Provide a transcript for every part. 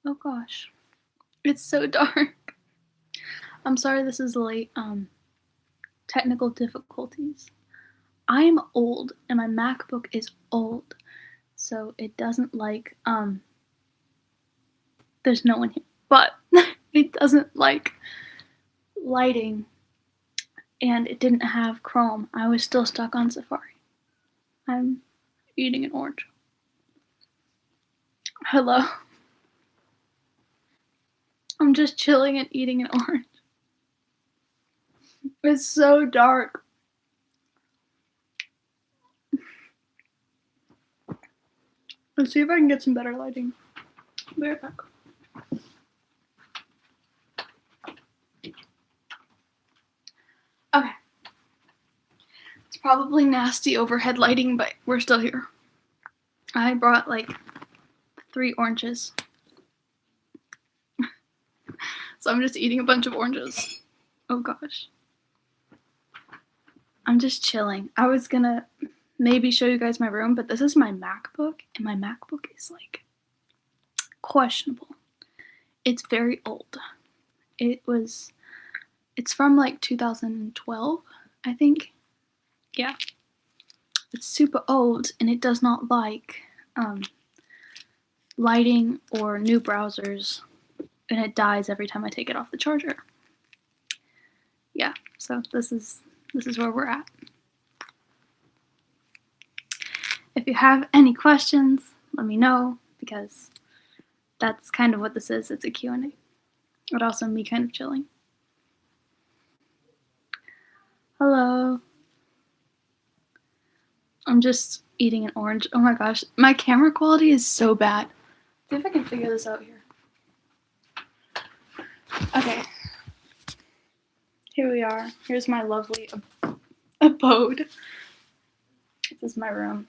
Oh gosh. It's so dark. I'm sorry this is late. Technical difficulties. I am old and my MacBook is old. So it doesn't like there's no one here. But it doesn't like lighting and it didn't have Chrome. I was still stuck on Safari. I'm eating an orange. Hello. I'm just chilling and eating an orange. It's so dark. Let's see if I can get some better lighting. Be right back. Okay. It's probably nasty overhead lighting, but we're still here. I brought like 3 oranges. So I'm just eating a bunch of oranges. Oh gosh. I'm just chilling. I was gonna maybe show you guys my room, but this is my MacBook, and my MacBook is like questionable. It's very old. It's from like 2012, I think. Yeah. It's super old and it does not like lighting or new browsers, and it dies every time I take it off the charger. Yeah, so this is where we're at. If you have any questions, let me know, because that's kind of what this is. It's a Q&A. But also me kind of chilling. Hello. I'm just eating an orange. Oh my gosh, my camera quality is so bad. See if I can figure this out here. Okay. Here we are. Here's my lovely abode. This is my room.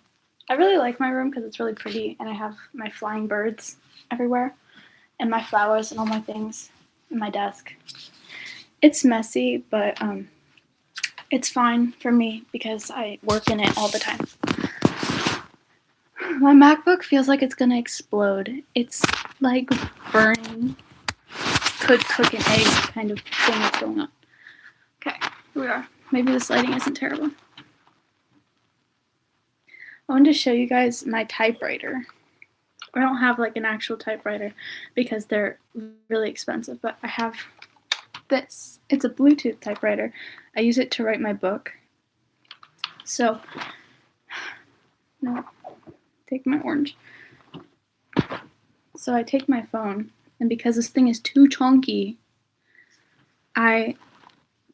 I really like my room because it's really pretty, and I have my flying birds everywhere, and my flowers and all my things in my desk. It's messy, but it's fine for me because I work in it all the time. My MacBook feels like it's gonna explode. It's like burning. Could cook an egg kind of thing that's going on. Okay, here we are. Maybe this lighting isn't terrible. I wanted to show you guys my typewriter. I don't have like an actual typewriter because they're really expensive, but I have this. It's a Bluetooth typewriter. I use it to write my book. So, no, take my orange. So I take my phone, and because this thing is too chunky, I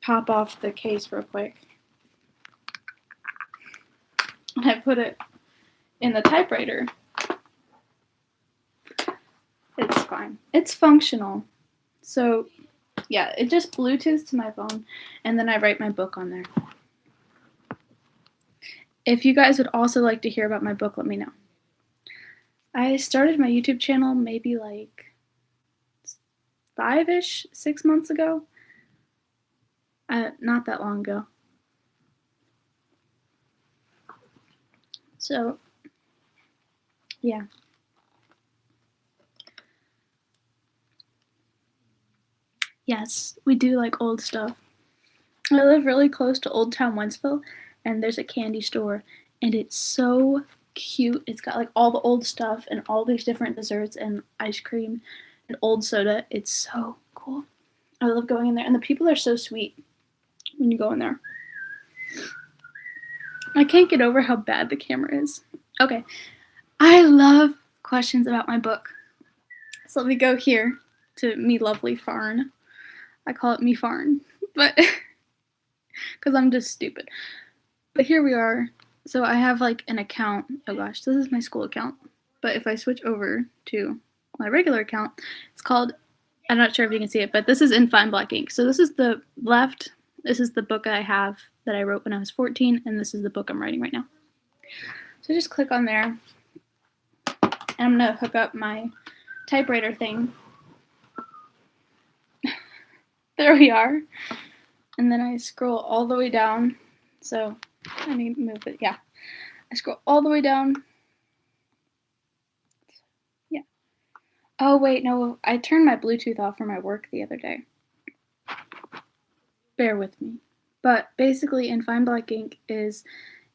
pop off the case real quick. And I put it in the typewriter. It's fine. It's functional. So, yeah, it just Bluetooths to my phone, and then I write my book on there. If you guys would also like to hear about my book, let me know. I started my YouTube channel maybe like 6 months ago. Not that long ago. So, yeah. Yes, we do like old stuff. I live really close to Old Town Wentzville, and there's a candy store, and it's so cute. It's got like all the old stuff and all these different desserts and ice cream and old soda. It's so cool. I love going in there, and the people are so sweet when you go in there. I can't get over how bad the camera is. Okay, I love questions about my book. So let me go here to Me Lovely Farn. I call it Me Farn, but because I'm just stupid. But here we are. So I have like an account. Oh gosh, this is my school account. But if I switch over to my regular account, it's called, I'm not sure if you can see it, but this is in fine black ink. So this is the left. This is the book I have that I wrote when I was 14, and this is the book I'm writing right now. So just click on there, and I'm gonna hook up my typewriter thing. There we are. And then I scroll all the way down. So let me move it. Yeah. I scroll all the way down. Yeah. Oh, wait, no, I turned my Bluetooth off for my work the other day. Bear with me. But basically, In Fine Black Ink is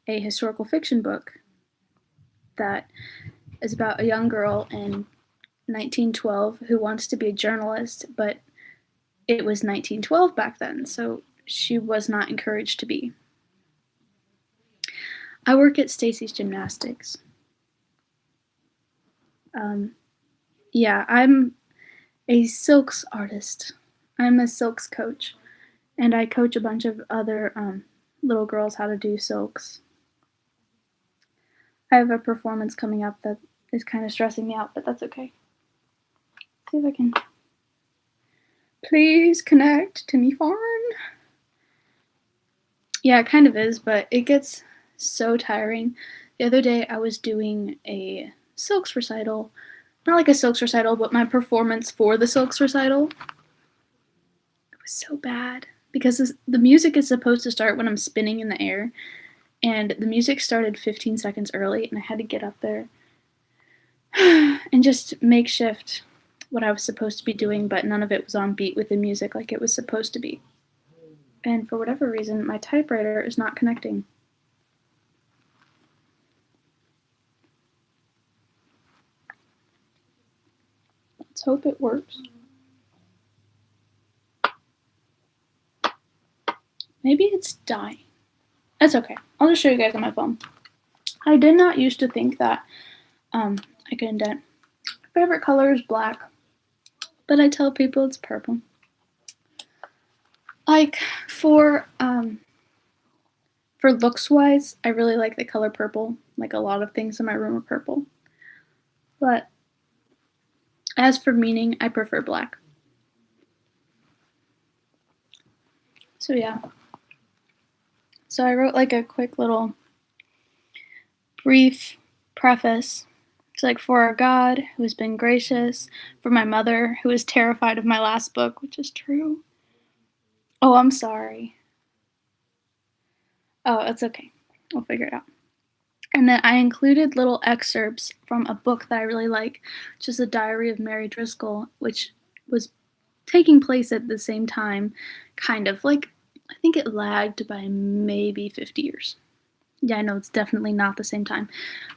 a historical fiction book that is about a young girl in 1912 who wants to be a journalist, but it was 1912 back then, so she was not encouraged to be. I work at Stacy's Gymnastics. Yeah, I'm a silks artist. I'm a silks coach, and I coach a bunch of other little girls how to do silks. I have a performance coming up that is kind of stressing me out, but that's okay. See if I can. Please connect to me, Farn. Yeah, it kind of is, but it gets so tiring. The other day I was doing a silks recital. Not like a silks recital, but my performance for the silks recital. It was so bad because the music is supposed to start when I'm spinning in the air, and the music started 15 seconds early, and I had to get up there and just makeshift what I was supposed to be doing, but none of it was on beat with the music like it was supposed to be. And for whatever reason, my typewriter is not connecting. Let's hope it works. Maybe it's dying. That's okay. I'll just show you guys on my phone. I did not used to think that I could indent. My favorite color is black, but I tell people it's purple. Like for looks wise, I really like the color purple. Like a lot of things in my room are purple. But as for meaning, I prefer black. So yeah. So I wrote like a quick little brief preface. It's like, for our God who has been gracious, for my mother who is terrified of my last book, which is true. Oh, I'm sorry. Oh, it's okay. We'll figure it out. And then I included little excerpts from a book that I really like, which is The Diary of Mary Driscoll, which was taking place at the same time, kind of. Like, I think it lagged by maybe 50 years. Yeah, I know it's definitely not the same time.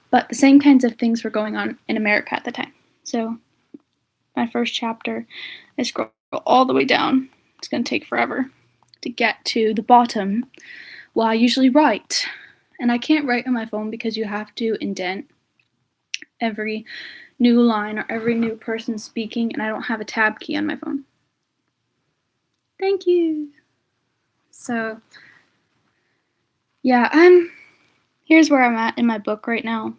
But the same kinds of things were going on in America at the time. So my first chapter, I scroll all the way down. It's going to take forever to get to the bottom. Well, I usually write. And I can't write on my phone because you have to indent every new line or every new person speaking, and I don't have a tab key on my phone. Thank you. So, yeah, here's where I'm at in my book right now.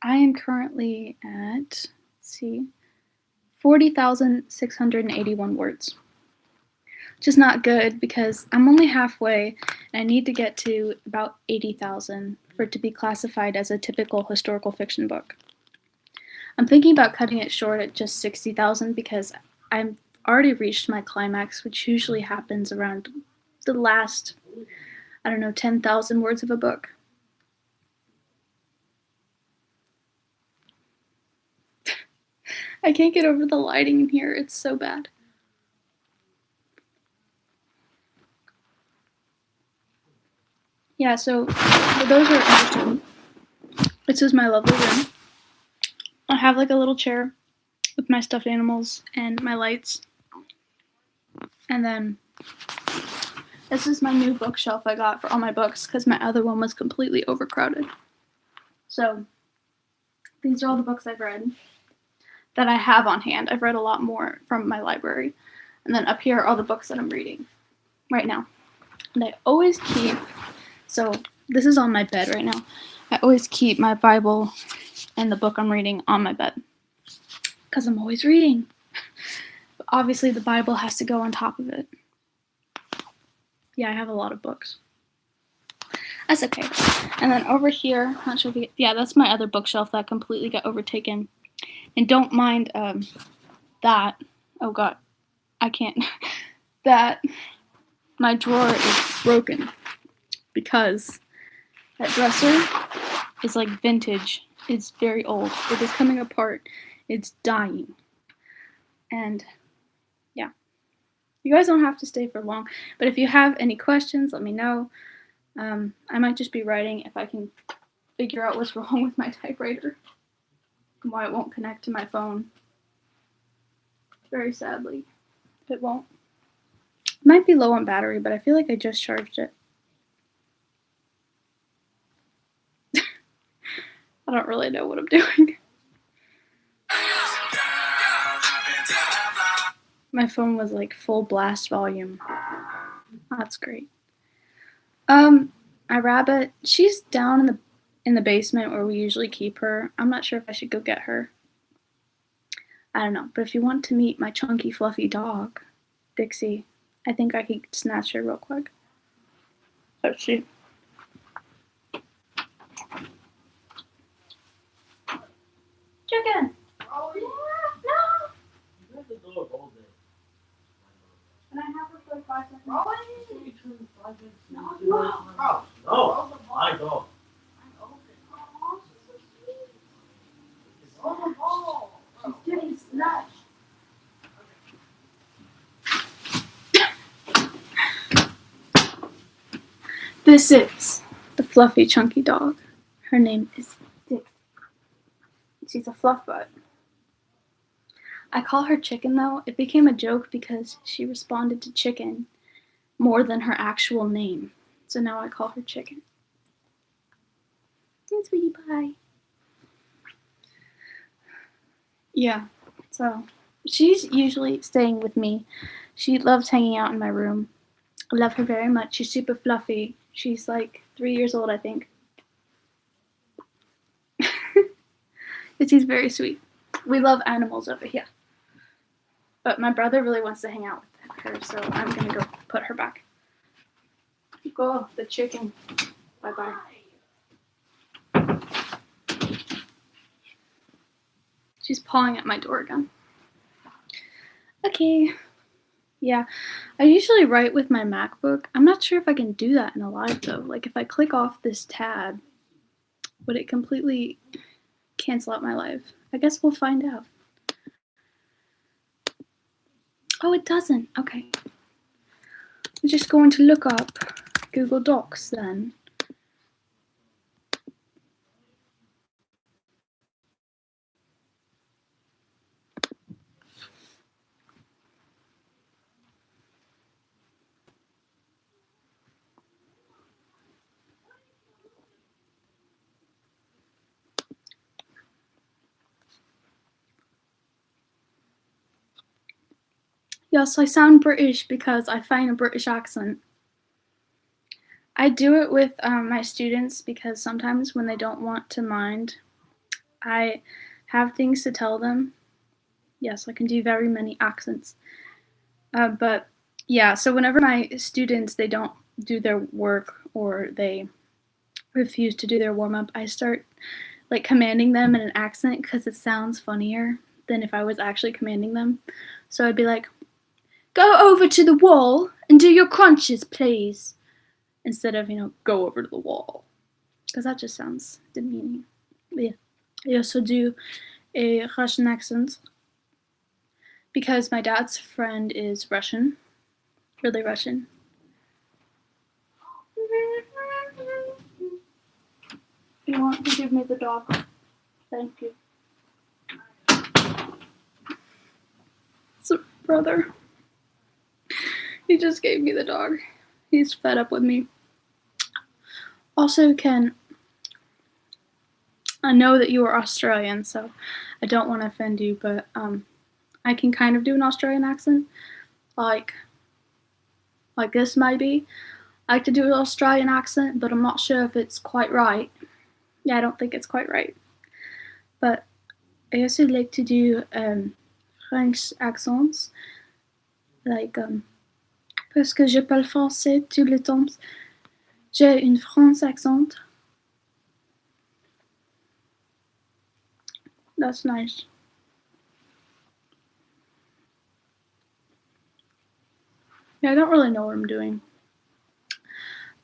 I am currently at, let's see, 40,681 words. Which is not good because I'm only halfway and I need to get to about 80,000 for it to be classified as a typical historical fiction book. I'm thinking about cutting it short at just 60,000 because I've already reached my climax, which usually happens around the last, 10,000 words of a book. I can't get over the lighting in here. It's so bad. Yeah, so for those who are interested, this is my lovely room. I have like a little chair with my stuffed animals and my lights. And then this is my new bookshelf I got for all my books because my other one was completely overcrowded. So these are all the books I've read that I have on hand. I've read a lot more from my library. And then up here are all the books that I'm reading right now. And I always keep, so this is on my bed right now. I always keep my Bible and the book I'm reading on my bed because I'm always reading. But obviously the Bible has to go on top of it. Yeah, I have a lot of books. That's okay. And then over here, not sure if yeah, that's my other bookshelf that completely got overtaken. And don't mind that. Oh God, I can't. That my drawer is broken because that dresser is like vintage. It's very old. It is coming apart It's dying. And yeah, you guys don't have to stay for long, but if you have any questions, let me know. I might just be writing if I can figure out what's wrong with my typewriter and why it won't connect to my phone. Very sadly, it won't. It might be low on battery, but I feel like I just charged it. I don't really know what I'm doing. My phone was like full blast volume. That's great. My rabbit, she's down in the basement where we usually keep her. I'm not sure if I should go get her. I don't know, but if you want to meet my chunky fluffy dog, Dixie, I think I could snatch her real quick. Let's see. Chicken! Oh, yeah, no! You have the dog all day. Can I have her for like 5 seconds? No. No, my dog. She's getting snatched. This is the fluffy, chunky dog. Her name is Dixie. She's a fluff butt. I call her Chicken though. It became a joke because she responded to Chicken more than her actual name. So now I call her Chicken. Hey, sweetie pie. Yeah, so she's usually staying with me. She loves hanging out in my room. I love her very much. She's super fluffy. She's like 3 years old, I think. But she's very sweet. We love animals over here. But my brother really wants to hang out with her, so I'm gonna go put her back. Go, the chicken. Bye-bye. She's pawing at my door again. Okay. Yeah, I usually write with my MacBook. I'm not sure if I can do that in a live though. Like if I click off this tab, would it completely cancel out my live? I guess we'll find out. Oh, it doesn't. Okay. I'm just going to look up Google Docs then. Yes, I sound British because I find a British accent. I do it with my students because sometimes when they don't want to mind, I have things to tell them. Yes, I can do very many accents. But yeah, so whenever my students, they don't do their work or they refuse to do their warm-up, I start like commanding them in an accent because it sounds funnier than if I was actually commanding them. So I'd be like, go over to the wall and do your crunches, please. Instead of, go over to the wall. Because that just sounds demeaning. But yeah. I also do a Russian accent. Because my dad's friend is Russian. Really Russian. You want to give me the dog? Thank you. It's a brother. He just gave me the dog. He's fed up with me. Also, Ken, I know that you are Australian, so I don't want to offend you, but I can kind of do an Australian accent. Like this maybe. I like to do an Australian accent, but I'm not sure if it's quite right. Yeah, I don't think it's quite right. But I also like to do French accents. Like, parce que je parle français tout le temps. J'ai une French accent. That's nice. Yeah, I don't really know what I'm doing.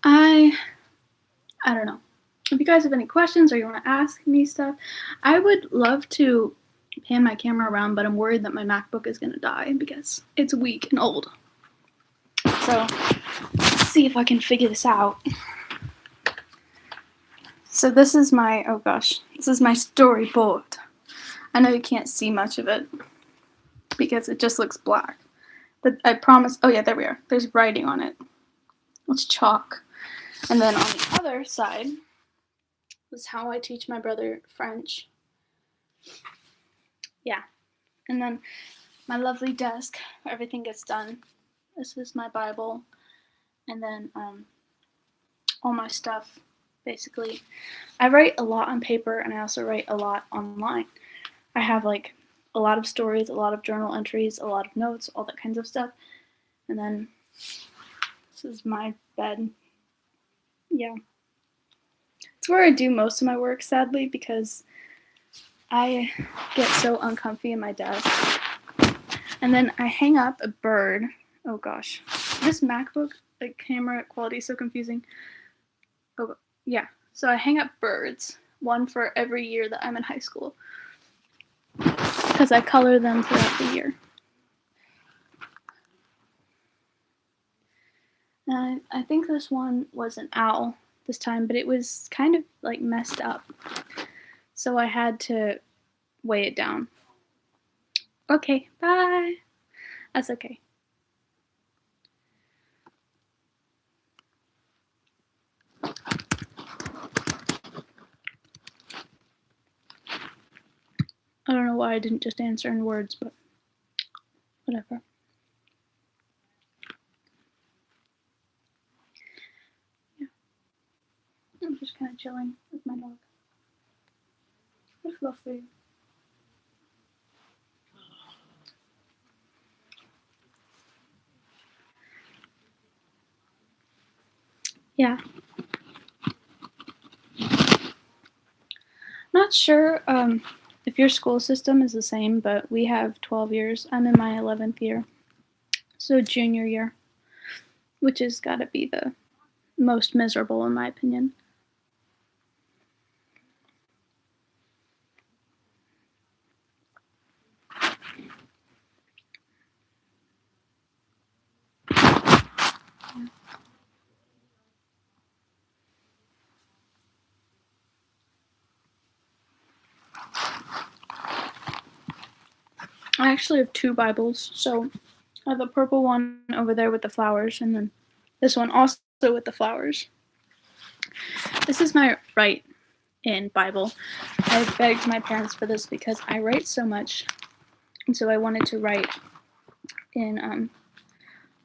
I don't know. If you guys have any questions or you want to ask me stuff, I would love to pan my camera around, but I'm worried that my MacBook is gonna die because it's weak and old. So let's see if I can figure this out. So this is my, oh gosh, this is my storyboard. I know you can't see much of it because it just looks black. But I promise, oh yeah, there we are. There's writing on it. It's chalk. And then on the other side was how I teach my brother French. Yeah. And then my lovely desk where everything gets done. This is my Bible. And then all my stuff, basically. I write a lot on paper and I also write a lot online. I have like a lot of stories, a lot of journal entries, a lot of notes, all that kinds of stuff. And then this is my bed. Yeah. It's where I do most of my work, sadly, because I get so uncomfy in my desk. And then I hang up a bird. Oh gosh. This MacBook, like camera quality is so confusing. Oh yeah. So I hang up birds, one for every year that I'm in high school. Because I color them throughout the year. And I think this one was an owl this time, but it was kind of like messed up. So I had to weigh it down. Okay, bye. That's okay. I don't know why I didn't just answer in words, but whatever. Yeah. I'm just kind of chilling with my dog. It's lovely. Yeah. Not sure if your school system is the same, but we have 12 years. I'm in my 11th year. So junior year, which has got to be the most miserable in my opinion. I actually have two Bibles, so I have a purple one over there with the flowers, and then this one also with the flowers. This is my write-in Bible. I begged my parents for this because I write so much, and so I wanted to write in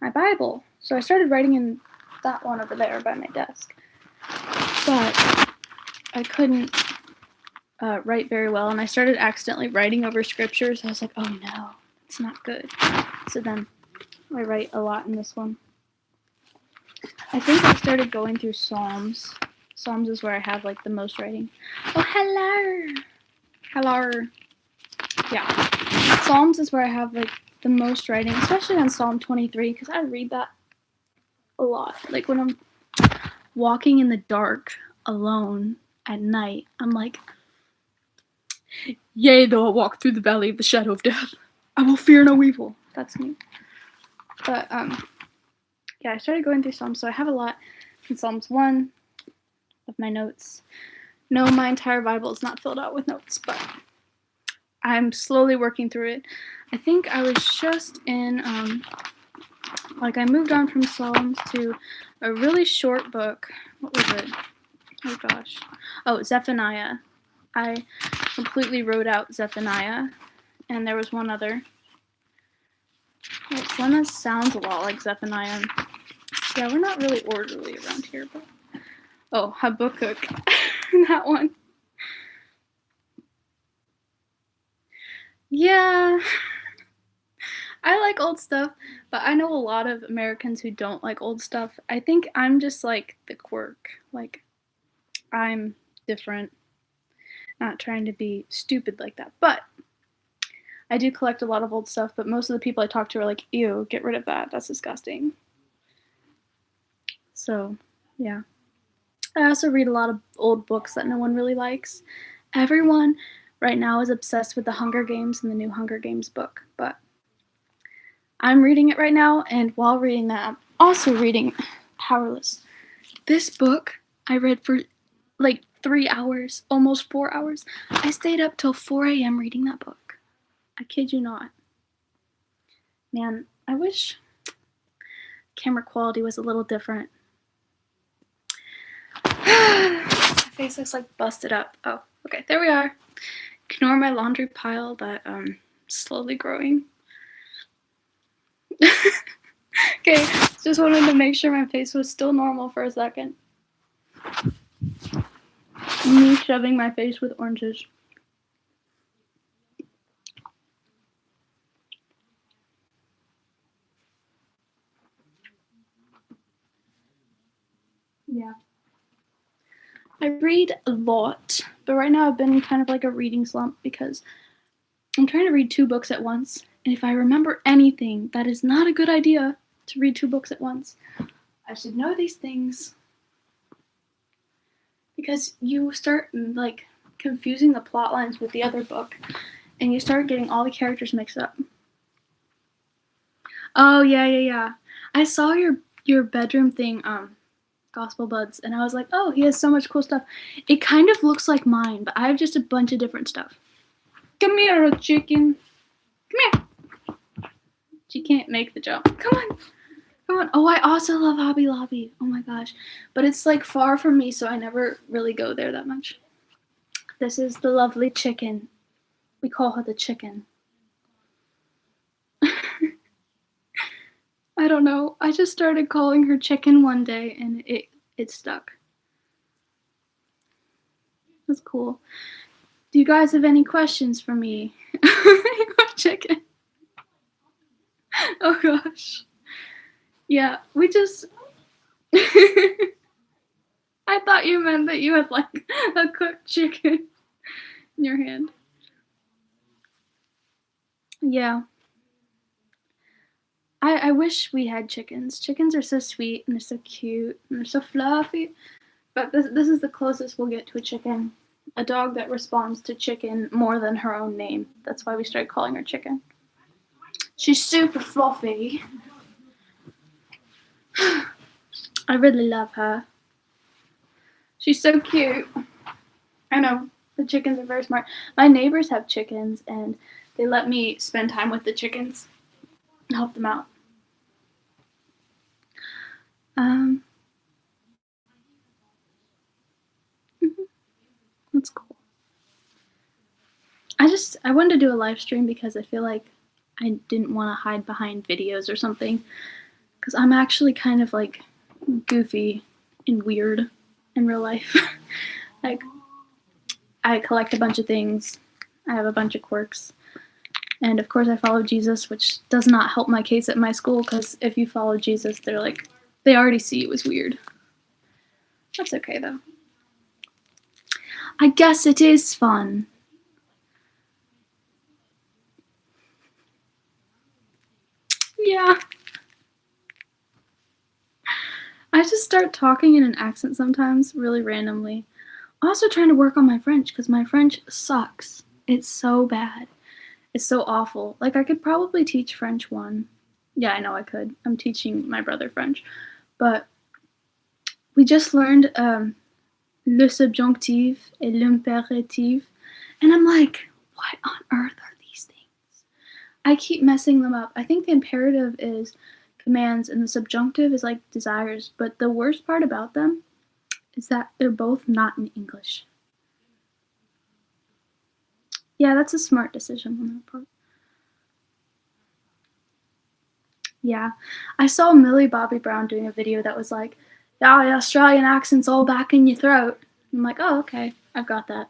my Bible. So I started writing in that one over there by my desk, but I couldn't write very well, and I started accidentally writing over scriptures. I was like, oh no, it's not good. So then I write a lot in this one. I think I started going through Psalms. Psalms is where I have like the most writing. Oh, hello. Hello. Yeah. Psalms is where I have like the most writing, especially on Psalm 23, because I read that a lot. Like when I'm walking in the dark alone at night, I'm like, yea, though I walk through the valley of the shadow of death, I will fear no evil. That's me. But yeah, I started going through Psalms, so I have a lot in Psalms 1 of my notes. No, my entire Bible is not filled out with notes, but I'm slowly working through it. I think I was just in, I moved on from Psalms to a really short book. What was it? Oh gosh. Oh, Zephaniah. I completely wrote out Zephaniah, and there was one other. It's one that sounds a lot like Zephaniah. Yeah, we're not really orderly around here, but oh, Habakkuk. That one. Yeah. I like old stuff, but I know a lot of Americans who don't like old stuff. I think I'm just like the quirk. Like, I'm different. Not trying to be stupid like that, but I do collect a lot of old stuff, but most of the people I talk to are like, ew, get rid of that. That's disgusting. So, yeah. I also read a lot of old books that no one really likes. Everyone right now is obsessed with the Hunger Games and the new Hunger Games book, but I'm reading it right now, and while reading that, I'm also reading Powerless. This book I read for like 3 hours, almost 4 hours. I stayed up till 4 a.m. reading that book. I kid you not. Man, I wish camera quality was a little different. My face looks like busted up. Oh, okay, there we are. Ignore my laundry pile that slowly growing. Okay, just wanted to make sure my face was still normal for a second. Me shoving my face with oranges. Yeah. I read a lot, but right now I've been kind of like a reading slump because I'm trying to read 2 books at once, and if I remember anything, that is not a good idea to read 2 books at once. I should know these things because you start like confusing the plot lines with the other book, and you start getting all the characters mixed up. Oh yeah. I saw your bedroom thing, Gospel Buds, and I was like, oh, he has so much cool stuff. It kind of looks like mine, but I have just a bunch of different stuff. Come here, chicken. Come here. She can't make the jump. Come on. Oh, I also love Hobby Lobby. Oh my gosh. But it's like far from me, so I never really go there that much. This is the lovely chicken. We call her the chicken. I don't know. I just started calling her chicken one day and it stuck. That's cool. Do you guys have any questions for me? Chicken. Oh gosh. Yeah, we just I thought you meant that you had like a cooked chicken in your hand. Yeah. I wish we had chickens. Chickens are so sweet and they're so cute and they're so fluffy. But this is the closest we'll get to a chicken. A dog that responds to chicken more than her own name. That's why we started calling her Chicken. She's super fluffy. I really love her. She's so cute. I know. The chickens are very smart. My neighbors have chickens and they let me spend time with the chickens and help them out. That's cool. I wanted to do a live stream because I feel like I didn't want to hide behind videos or something. Because I'm actually kind of like goofy and weird in real life. Like, I collect a bunch of things. I have a bunch of quirks. And of course I follow Jesus, which does not help my case at my school because if you follow Jesus, they're like, they already see you as weird. That's okay though. I guess it is fun. Yeah. I just start talking in an accent sometimes, really randomly. I'm also trying to work on my French because my French sucks. It's so bad. It's so awful. Like, I could probably teach French 1. Yeah, I know I could. I'm teaching my brother French. But we just learned le subjonctif et l'impératif. And I'm like, what on earth are these things? I keep messing them up. I think the imperative is commands and the subjunctive is like desires. But the worst part about them is that they're both not in English. Yeah, that's a smart decision on their part. Yeah, I saw Millie Bobby Brown doing a video that was like, yeah, the Australian accent's all back in your throat. I'm like, oh, okay, I've got that.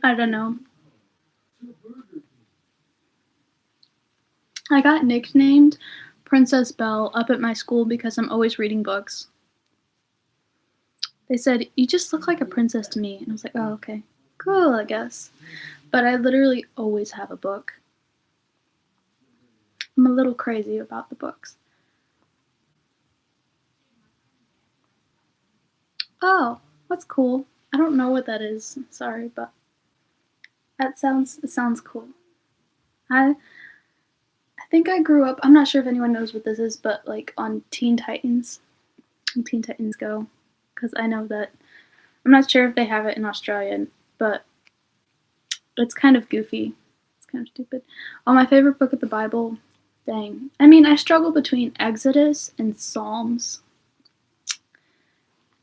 I don't know. I got nicknamed Princess Belle up at my school because I'm always reading books. They said, you just look like a princess to me. And I was like, oh, okay. Cool, I guess. But I literally always have a book. I'm a little crazy about the books. Oh, that's cool. I don't know what that is. Sorry, but it sounds cool. I think I grew up. I'm not sure if anyone knows what this is, but like on Teen Titans, and Teen Titans Go, because I know that I'm not sure if they have it in Australia, but it's kind of goofy. It's kind of stupid. Oh, my favorite book of the Bible. Dang. I mean, I struggle between Exodus and Psalms.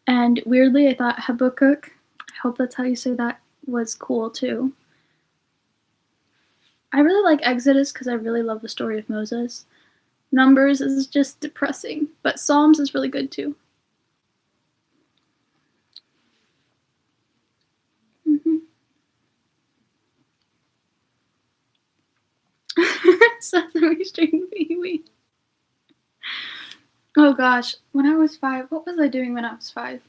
And weirdly, I thought Habakkuk, I hope that's how you say that, was cool too. I really like Exodus because I really love the story of Moses. Numbers is just depressing, but Psalms is really good too. Mm-hmm. Sesame Street Pee-wee. Oh gosh, when I was 5, what was I doing when I was 5?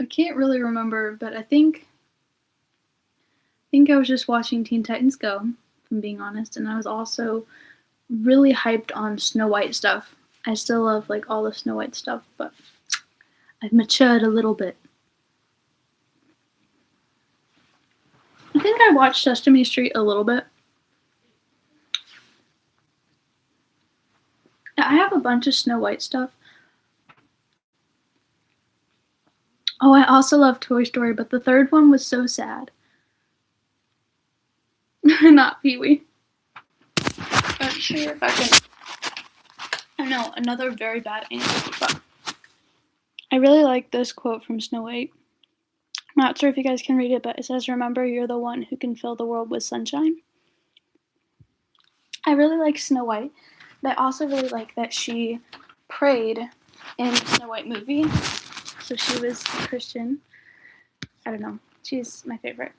I can't really remember, but I think I was just watching Teen Titans Go, if I'm being honest, and I was also really hyped on Snow White stuff. I still love like all the Snow White stuff, but I've matured a little bit. I think I watched Sesame Street a little bit. I have a bunch of Snow White stuff. Oh, I also love Toy Story, but the third one was so sad. Not Pee-wee. Let's see if I can. I know, another very bad answer, but I really like this quote from Snow White. I'm not sure if you guys can read it, but it says, "Remember, you're the one who can fill the world with sunshine." I really like Snow White, but I also really like that she prayed in the Snow White movie. So she was a Christian. I don't know. She's my favorite.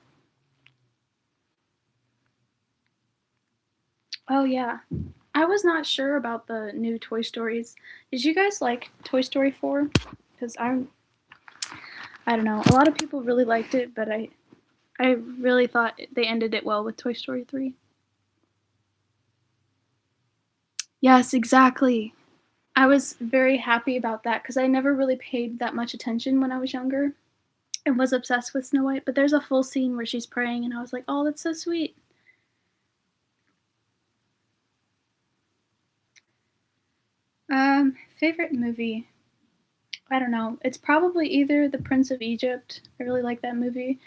Oh, yeah. I was not sure about the new Toy Stories. Did you guys like Toy Story 4? Because I don't know. A lot of people really liked it, but I really thought they ended it well with Toy Story 3. Yes, exactly. I was very happy about that because I never really paid that much attention when I was younger and was obsessed with Snow White. But there's a full scene where she's praying, and I was like, oh, that's so sweet. Favorite movie? I don't know. It's probably either The Prince of Egypt. I really like that movie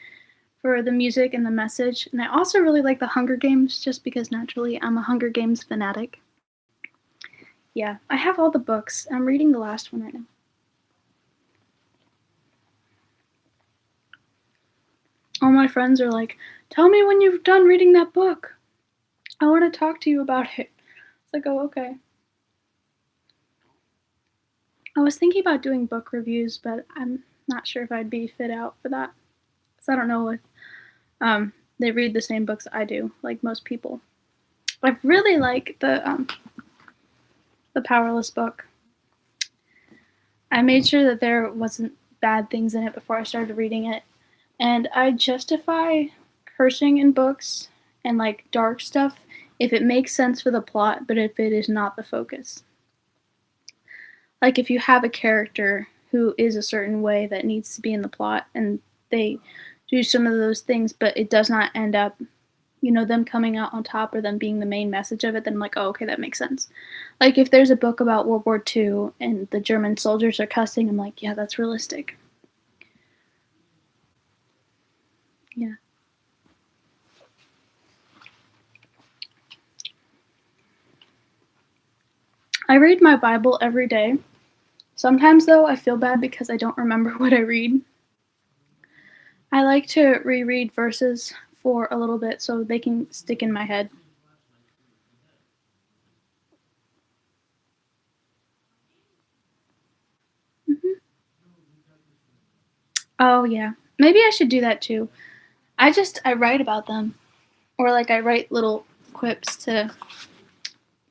for the music and the message. And I also really like The Hunger Games just because naturally I'm a Hunger Games fanatic. Yeah, I have all the books. I'm reading the last one right now. All my friends are like, tell me when you've done reading that book. I want to talk to you about it. It's like, oh, okay. I was thinking about doing book reviews, but I'm not sure if I'd be fit out for that. Because I don't know if they read the same books I do, like most people. I really like the Powerless book. I made sure that there wasn't bad things in it before I started reading it. And I justify cursing in books and like dark stuff if it makes sense for the plot, but if it is not the focus. Like if you have a character who is a certain way that needs to be in the plot and they do some of those things, but it does not end up, them coming out on top or them being the main message of it, then I'm like, oh, okay, that makes sense. Like if there's a book about World War II and the German soldiers are cussing, I'm like, yeah, that's realistic. Yeah. I read my Bible every day. Sometimes, though, I feel bad because I don't remember what I read. I like to reread verses for a little bit so they can stick in my head. Hmm. Oh, yeah. Maybe I should do that too. I write about them. Or like I write little quips to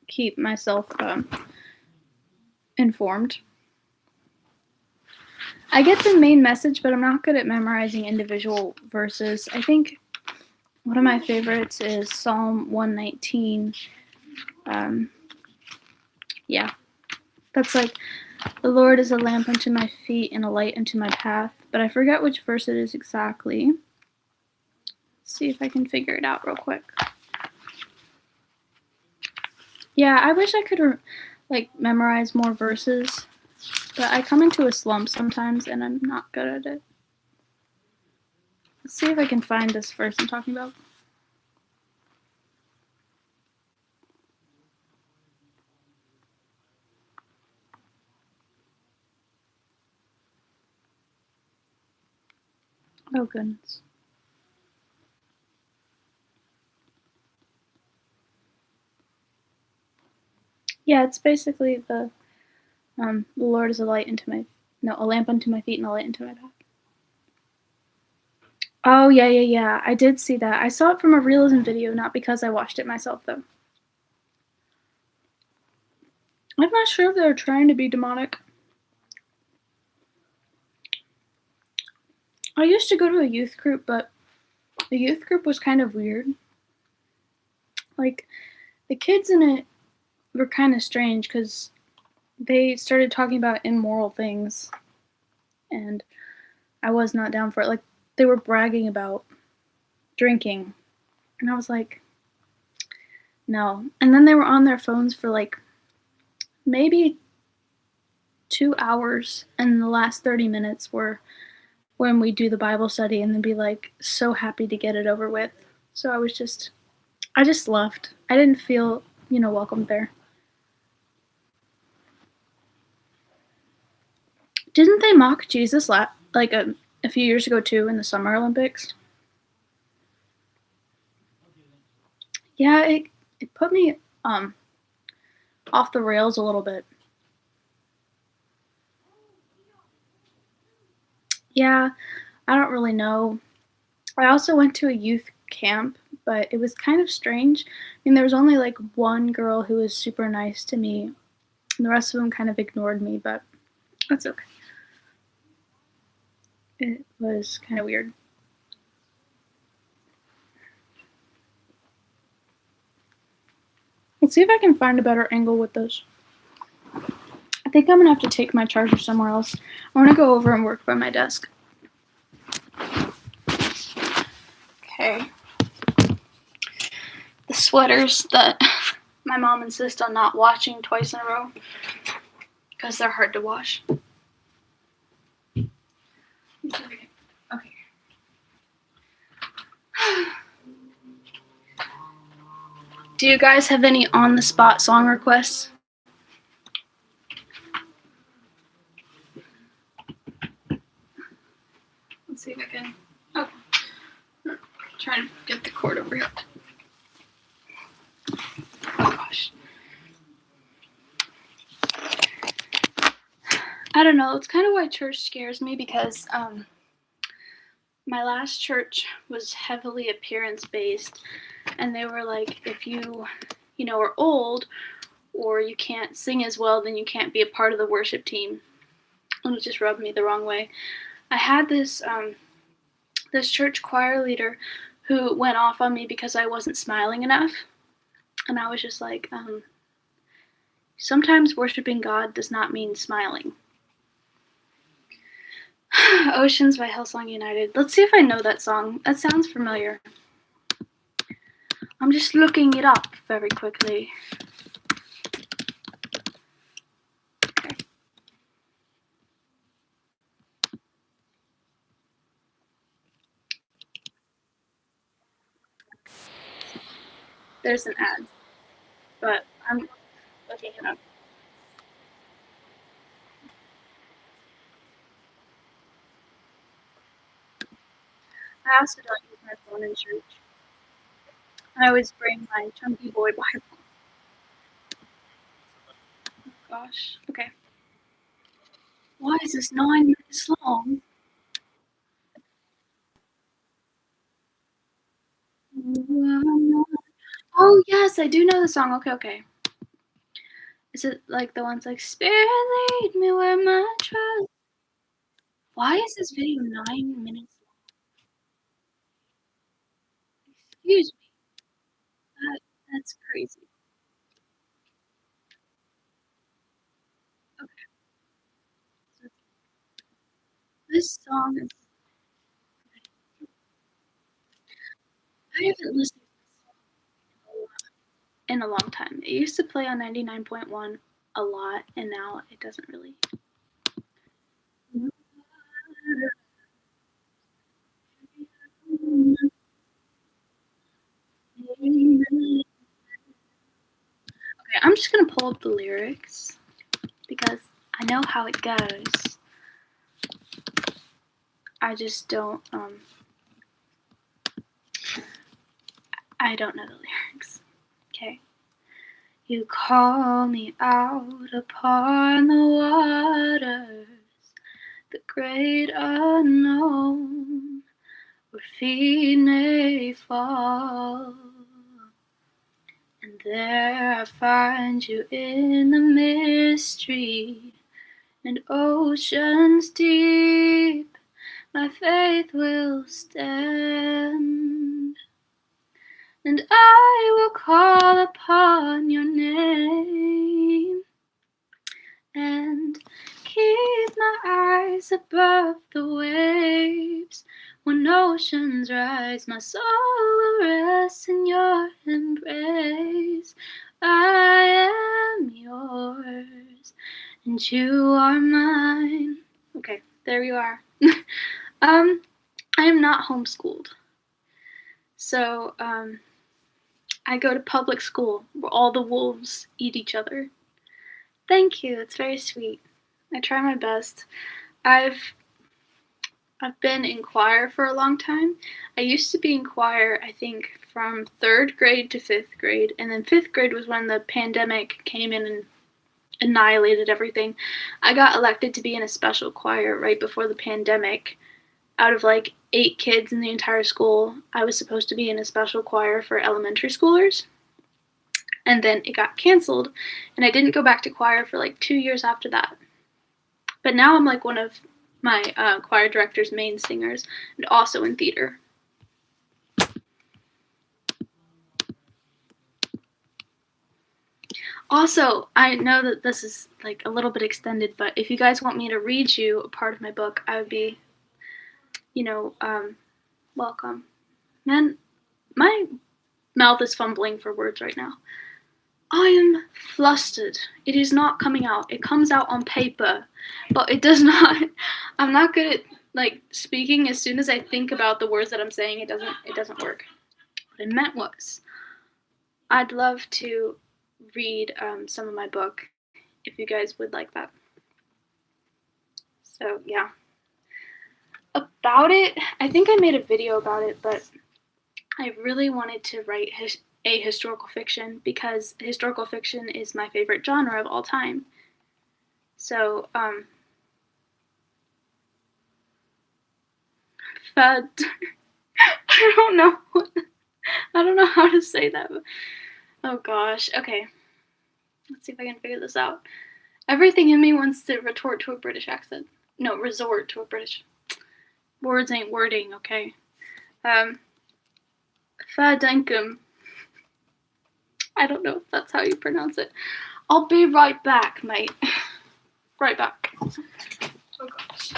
keep myself informed. I get the main message, but I'm not good at memorizing individual verses. I think one of my favorites is Psalm 119. Yeah, that's like The Lord is a lamp unto my feet and a light unto my path. But I forget which verse it is exactly. Let's see if I can figure it out real quick. Yeah, I wish I could memorize more verses, but I come into a slump sometimes and I'm not good at it. Let's see if I can find this verse I'm talking about. Oh, goodness. Yeah, it's basically the Lord is a lamp unto my feet and a light unto my path. Oh, yeah. I did see that. I saw it from a realism video, not because I watched it myself, though. I'm not sure if they're trying to be demonic. I used to go to a youth group, but the youth group was kind of weird. Like, the kids in it were kind of strange because they started talking about immoral things, and I was not down for it. Like, they were bragging about drinking, and I was like, no. And then they were on their phones for like maybe 2 hours, and the last 30 minutes were when we do the Bible study and then be like so happy to get it over with. So I just left. I didn't feel, welcome there. Didn't they mock Jesus a few years ago too in the Summer Olympics? Yeah, it put me off the rails a little bit. Yeah, I don't really know. I also went to a youth camp, but it was kind of strange. I mean, there was only like one girl who was super nice to me, and the rest of them kind of ignored me, but that's okay. It was kind of weird. Let's see if I can find a better angle with this. I think I'm gonna have to take my charger somewhere else. I want to go over and work by my desk. Okay. The sweaters that my mom insists on not washing twice in a row because they're hard to wash. Okay. Do you guys have any on-the-spot song requests? Let's see if I can. Oh, try to get the cord over here. Oh gosh. I don't know. It's kind of why church scares me because my last church was heavily appearance based, and they were like, if you are old or you can't sing as well, then you can't be a part of the worship team. And it just rubbed me the wrong way. I had this church choir leader who went off on me because I wasn't smiling enough, and I was just like, sometimes worshiping God does not mean smiling. Oceans by Hillsong United. Let's see if I know that song. That sounds familiar. I'm just looking it up very quickly. Okay. There's an ad, but I'm looking it up. I also don't use my phone in church. I always bring my Chunky Boy Bible. Oh gosh. Okay. Why is this 9 minutes long? Oh yes, I do know the song. Okay. Is it like the ones like Spirit lead me where my trust? Why is this video 9 minutes long? Excuse me. That's crazy. Okay. This song is. I haven't listened in a long time. It used to play on 99.1 a lot, and now it doesn't really. Okay, I'm just gonna pull up the lyrics because I know how it goes. I just don't I don't know the lyrics. Okay. You call me out upon the waters, the great unknown, where feet may fall. And there I find you in the mystery and oceans deep. My faith will stand, and I will call upon your name and keep my eyes above the waves. When oceans rise, my soul will rest in your embrace. I am yours, and you are mine. Okay, there you are. I am not homeschooled. So, I go to public school where all the wolves eat each other. Thank you, it's very sweet. I try my best. I've been in choir for a long time. I used to be in choir, I think, from 3rd grade to 5th grade, and then 5th grade was when the pandemic came in and annihilated everything. I got elected to be in a special choir right before the pandemic. Out of like 8 kids in the entire school, I was supposed to be in a special choir for elementary schoolers. And then it got canceled, and I didn't go back to choir for like 2 years after that. But now I'm like one of my choir director's main singers, and also in theater. Also, I know that this is like a little bit extended, but if you guys want me to read you a part of my book, I would be, welcome. Man, my mouth is fumbling for words right now. I am flustered. It is not coming out. It comes out on paper, but it does not. I'm not good at like speaking. As soon as I think about the words that I'm saying, it doesn't work. What I meant was, I'd love to read some of my book if you guys would like that. So yeah. About it, I think I made a video about it, but I really wanted to write a historical fiction because historical fiction is my favorite genre of all time. So, I don't know. I don't know how to say that. Oh gosh. Okay. Let's see if I can figure this out. Everything in me wants to retort to a British accent. No, resort to a British. Words ain't wording, okay? Verdenken. I don't know if that's how you pronounce it. I'll be right back, mate. Right back. Oh gosh.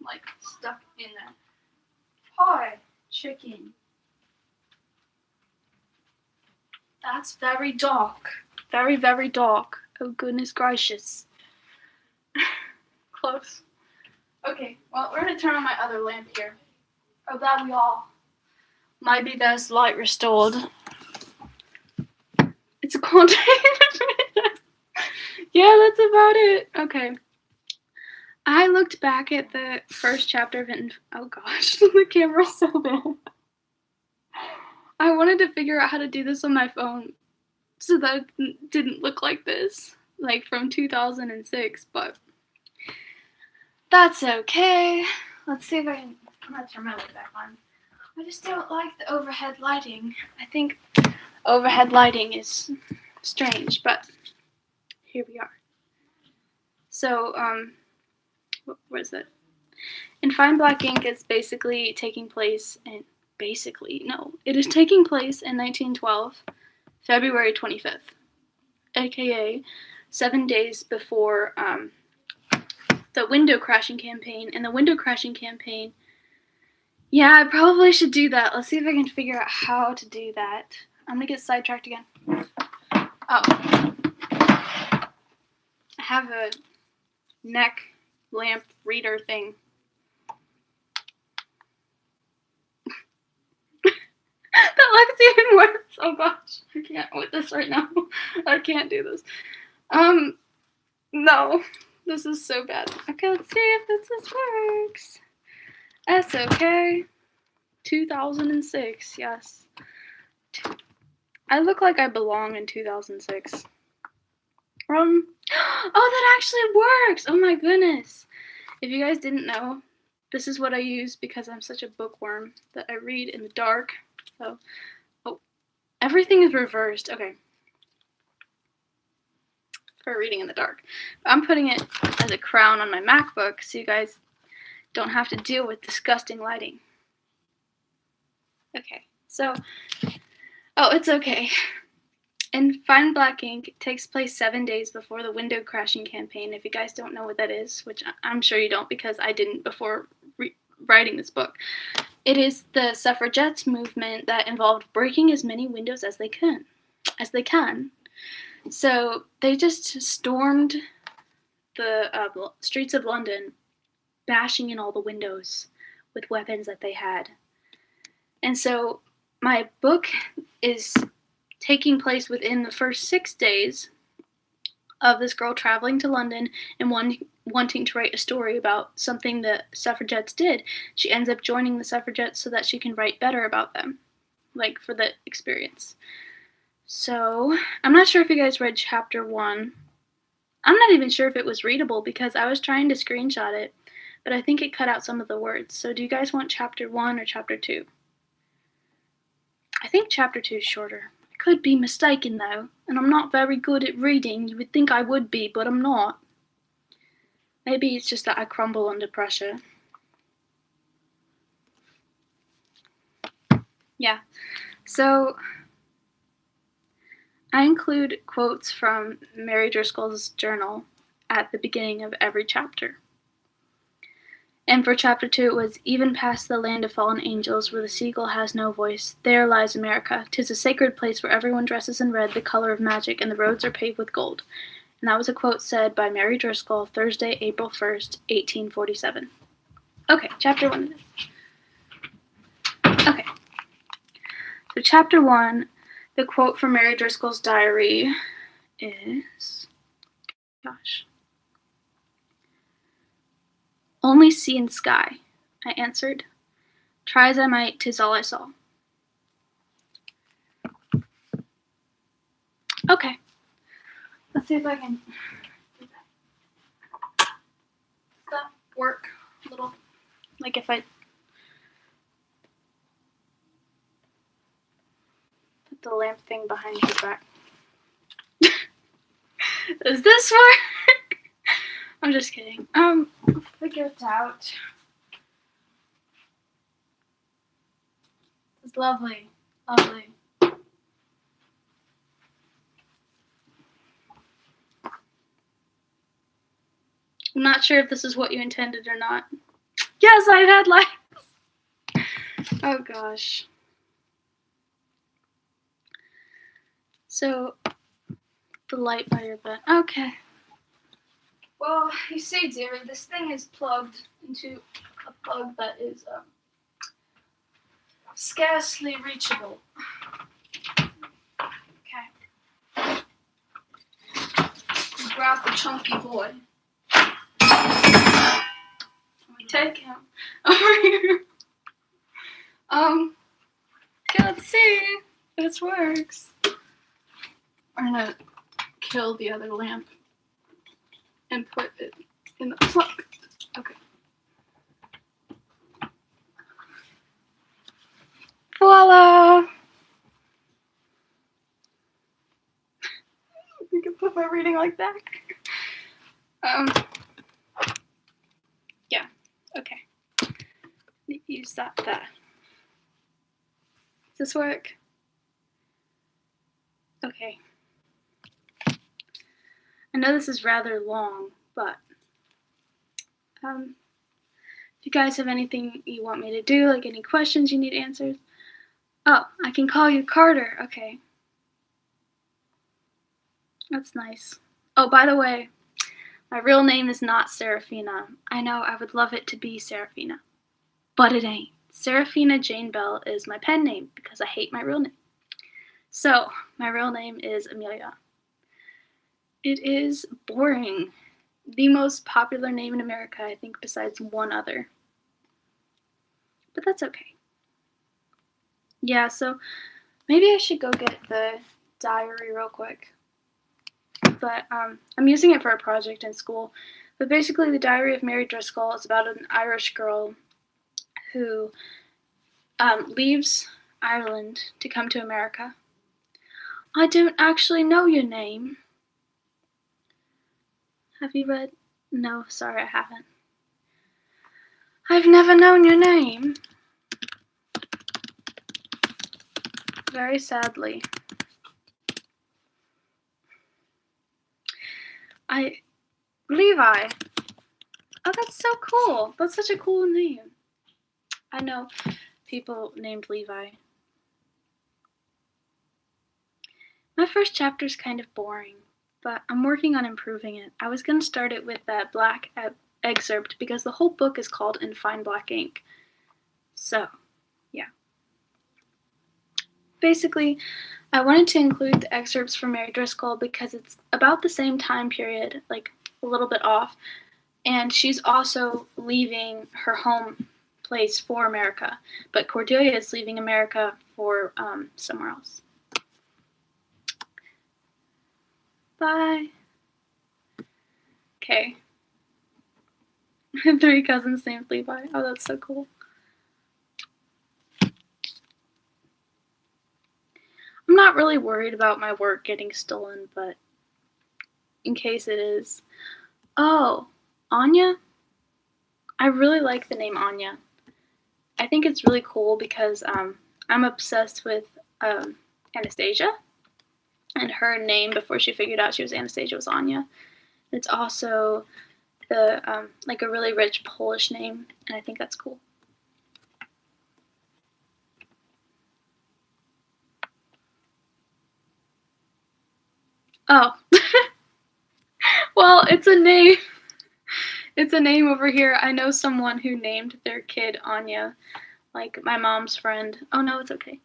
Like, stuck in there. Hi, chicken. That's very dark. Very, very dark. Oh goodness gracious. Close. Okay, well, we're gonna turn on my other lamp here. Oh, that we all. Maybe there's light restored. It's a container. Yeah, that's about it. Okay. I looked back at the first chapter of it. Oh gosh, the camera's so bad. I wanted to figure out how to do this on my phone so that it didn't look like this, like from 2006, but that's okay. Let's see if I can. I'm gonna turn my light back on. I just don't like the overhead lighting. I think overhead lighting is strange, but here we are. So, what is it? In Fine Black Ink, it's basically taking place in. It is taking place in 1912, February 25th, aka 7 days before the window crashing campaign. And the window crashing campaign, yeah, I probably should do that. Let's see if I can figure out how to do that. I'm gonna get sidetracked again. Oh. I have a neck lamp reader thing. That looks even worse. Oh gosh, I can't with this right now. I can't do this. No, this is so bad. Okay, let's see if this works. That's okay. 2006, yes. I look like I belong in 2006. Oh, that actually works! Oh my goodness. If you guys didn't know, this is what I use because I'm such a bookworm that I read in the dark. So, oh, everything is reversed. Okay. For reading in the dark. I'm putting it as a crown on my MacBook so you guys don't have to deal with disgusting lighting. Okay, so, oh, it's okay. And Fine Black Ink takes place 7 days before the window crashing campaign. If you guys don't know what that is, which I'm sure you don't because I didn't before writing this book, it is the suffragettes movement that involved breaking as many windows as they can. So they just stormed the streets of London, bashing in all the windows with weapons that they had. And so my book is taking place within the first 6 days of this girl traveling to London and wanting to write a story about something the suffragettes did. She ends up joining the suffragettes so that she can write better about them, like for the experience. So I'm not sure if you guys read chapter 1. I'm not even sure if it was readable because I was trying to screenshot it, but I think it cut out some of the words. So do you guys want chapter 1 or chapter 2? I think chapter 2 is shorter. I could be mistaken though, and I'm not very good at reading. You would think I would be, but I'm not. Maybe it's just that I crumble under pressure. Yeah, so I include quotes from Mary Driscoll's journal at the beginning of every chapter. And for chapter 2, it was, even past the land of fallen angels, where the seagull has no voice, there lies America. 'Tis a sacred place where everyone dresses in red, the color of magic, and the roads are paved with gold. And that was a quote said by Mary Driscoll, Thursday, April 1st, 1847. Okay, chapter 1. Okay. So chapter 1, the quote from Mary Driscoll's diary is, gosh. Only sea and sky, I answered. Try as I might, 'tis all I saw. Okay. Let's see if I can do that. Does that work a little? Like if I put the lamp thing behind your back. Does this work? I'm just kidding. I'll figure it out. It's lovely. Lovely. I'm not sure if this is what you intended or not. Yes, I've had lights. Oh gosh. So, the light by your bed. Okay. Well, you see, dearie, this thing is plugged into a plug that is scarcely reachable. Okay. Grab the chunky boy. We take him over here. Okay, let's see if this works. I'm gonna kill the other lamp and put it in the plug. Okay. Voila! You can put my reading like that. Yeah, okay. Use that there. Does this work? Okay. I know this is rather long, but If you guys have anything you want me to do, like any questions you need answers. Oh, I can call you Carter. Okay. That's nice. Oh, by the way, my real name is not Serafina. I know I would love it to be Serafina, but it ain't. Serafina Jane Bell is my pen name because I hate my real name. So, my real name is Amelia. It is boring. The most popular name in America, I think, besides one other. But that's okay. Yeah, so maybe I should go get the diary real quick. But I'm using it for a project in school. But basically, the Diary of Mary Driscoll is about an Irish girl who leaves Ireland to come to America. I don't actually know your name. Have you read? No, sorry, I haven't. I've never known your name. Very sadly. Levi. Oh, that's so cool. That's such a cool name. I know people named Levi. My first chapter's kind of boring, but I'm working on improving it. I was going to start it with that black excerpt because the whole book is called In Fine Black Ink. So, yeah. Basically, I wanted to include the excerpts from Mary Driscoll because it's about the same time period, like a little bit off, and she's also leaving her home place for America, but Cordelia is leaving America for somewhere else. Bye. Okay. I have 3 cousins named Levi. Oh, that's so cool. I'm not really worried about my work getting stolen, but in case it is. Oh, Anya? I really like the name Anya. I think it's really cool because I'm obsessed with Anastasia. And her name before she figured out she was Anastasia was Anya. It's also the like a really rich Polish name, and I think that's cool. Oh. Well, it's a name. It's a name over here. I know someone who named their kid Anya, like my mom's friend. Oh no, it's okay.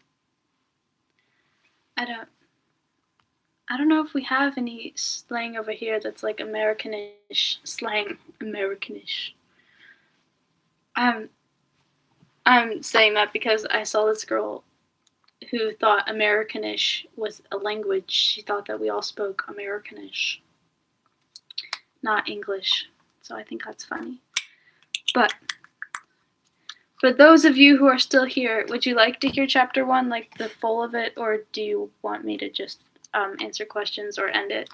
I don't know if we have any slang over here that's like Americanish slang. Americanish. I'm saying that because I saw this girl who thought Americanish was a language. She thought that we all spoke Americanish, not English. So I think that's funny. But for those of you who are still here, would you like to hear chapter 1, like the full of it, or do you want me to just answer questions or end it?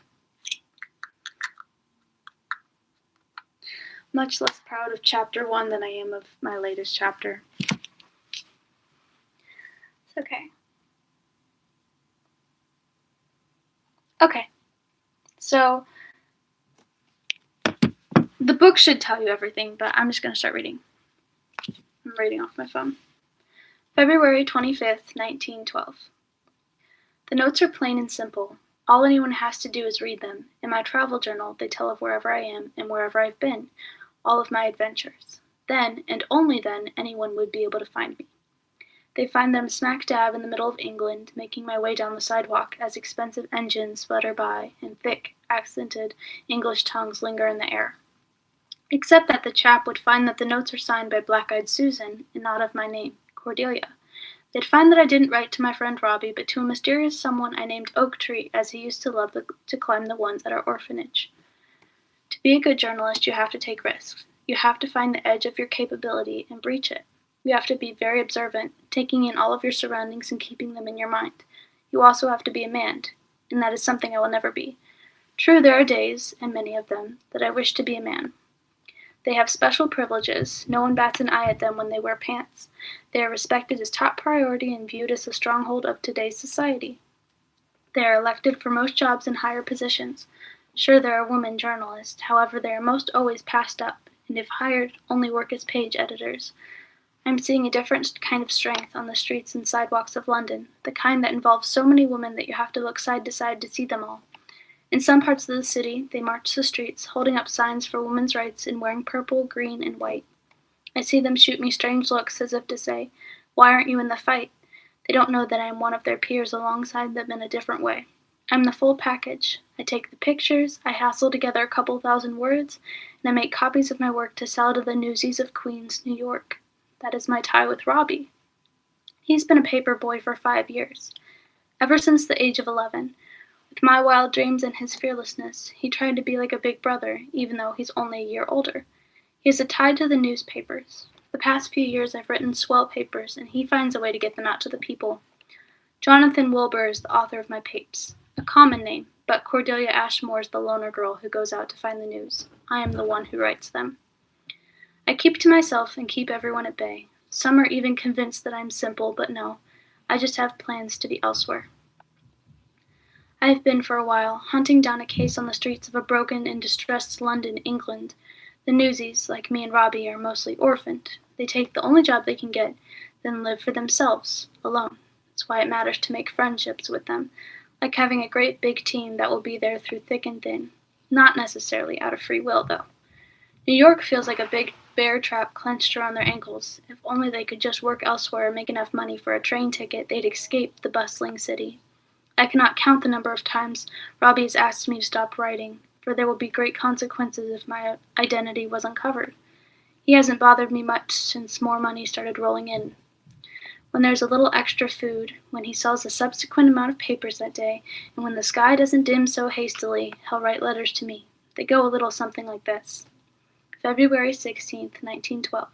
Much less proud of chapter 1 than I am of my latest chapter. It's okay. Okay. So the book should tell you everything, but I'm just going to start reading. I'm reading off my phone. February 25th, 1912. The notes are plain and simple. All anyone has to do is read them. In my travel journal, they tell of wherever I am and wherever I've been, all of my adventures. Then, and only then, anyone would be able to find me. They find them smack dab in the middle of England, making my way down the sidewalk as expensive engines flutter by and thick, accented English tongues linger in the air. Except that the chap would find that the notes are signed by Black-Eyed Susan and not of my name, Cordelia. They'd find that I didn't write to my friend Robbie, but to a mysterious someone I named Oak Tree, as he used to love to climb the ones at our orphanage. To be a good journalist, you have to take risks. You have to find the edge of your capability and breach it. You have to be very observant, taking in all of your surroundings and keeping them in your mind. You also have to be a man, and that is something I will never be. True, there are days, and many of them, that I wish to be a man. They have special privileges. No one bats an eye at them when they wear pants. They are respected as top priority and viewed as the stronghold of today's society. They are elected for most jobs and higher positions. Sure, there are women journalists. However, they are most always passed up, and if hired, only work as page editors. I'm seeing a different kind of strength on the streets and sidewalks of London, the kind that involves so many women that you have to look side to side to see them all. In some parts of the city, they march the streets, holding up signs for women's rights and wearing purple, green, and white. I see them shoot me strange looks as if to say, "Why aren't you in the fight?" They don't know that I am one of their peers alongside them in a different way. I'm the full package. I take the pictures, I hassle together a couple thousand words, and I make copies of my work to sell to the Newsies of Queens, New York. That is my tie with Robbie. He's been a paper boy for 5 years. Ever since the age of 11. With my wild dreams and his fearlessness, he tried to be like a big brother, even though he's only a year older. He is a tie to the newspapers. The past few years I've written swell papers, and he finds a way to get them out to the people. Jonathan Wilbur is the author of my papes. A common name, but Cordelia Ashmore is the loner girl who goes out to find the news. I am the one who writes them. I keep to myself and keep everyone at bay. Some are even convinced that I'm simple, but no, I just have plans to be elsewhere. I have been for a while hunting down a case on the streets of a broken and distressed London, England. The Newsies, like me and Robbie, are mostly orphaned. They take the only job they can get, then live for themselves, alone. That's why it matters to make friendships with them, like having a great big team that will be there through thick and thin. Not necessarily out of free will, though. New York feels like a big bear trap clenched around their ankles. If only they could just work elsewhere and make enough money for a train ticket, they'd escape the bustling city. I cannot count the number of times Robbie has asked me to stop writing, for there will be great consequences if my identity was uncovered. He hasn't bothered me much since more money started rolling in. When there's a little extra food, when he sells a subsequent amount of papers that day, and when the sky doesn't dim so hastily, he'll write letters to me. They go a little something like this. February 16th, 1912.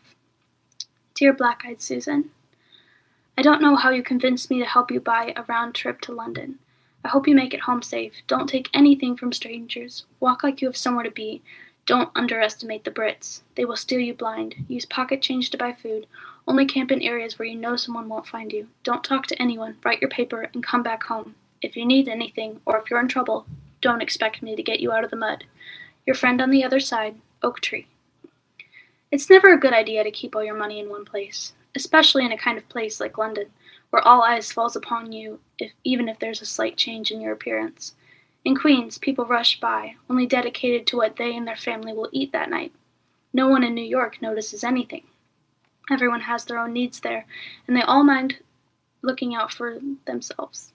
Dear Black-Eyed Susan, I don't know how you convinced me to help you buy a round trip to London. I hope you make it home safe. Don't take anything from strangers. Walk like you have somewhere to be. Don't underestimate the Brits. They will steal you blind. Use pocket change to buy food. Only camp in areas where you know someone won't find you. Don't talk to anyone. Write your paper and come back home. If you need anything, or if you're in trouble, don't expect me to get you out of the mud. Your friend on the other side, Oak Tree. It's never a good idea to keep all your money in one place, especially in a kind of place like London, where all eyes falls upon you, even if there's a slight change in your appearance. In Queens, people rush by, only dedicated to what they and their family will eat that night. No one in New York notices anything. Everyone has their own needs there, and they all mind looking out for themselves.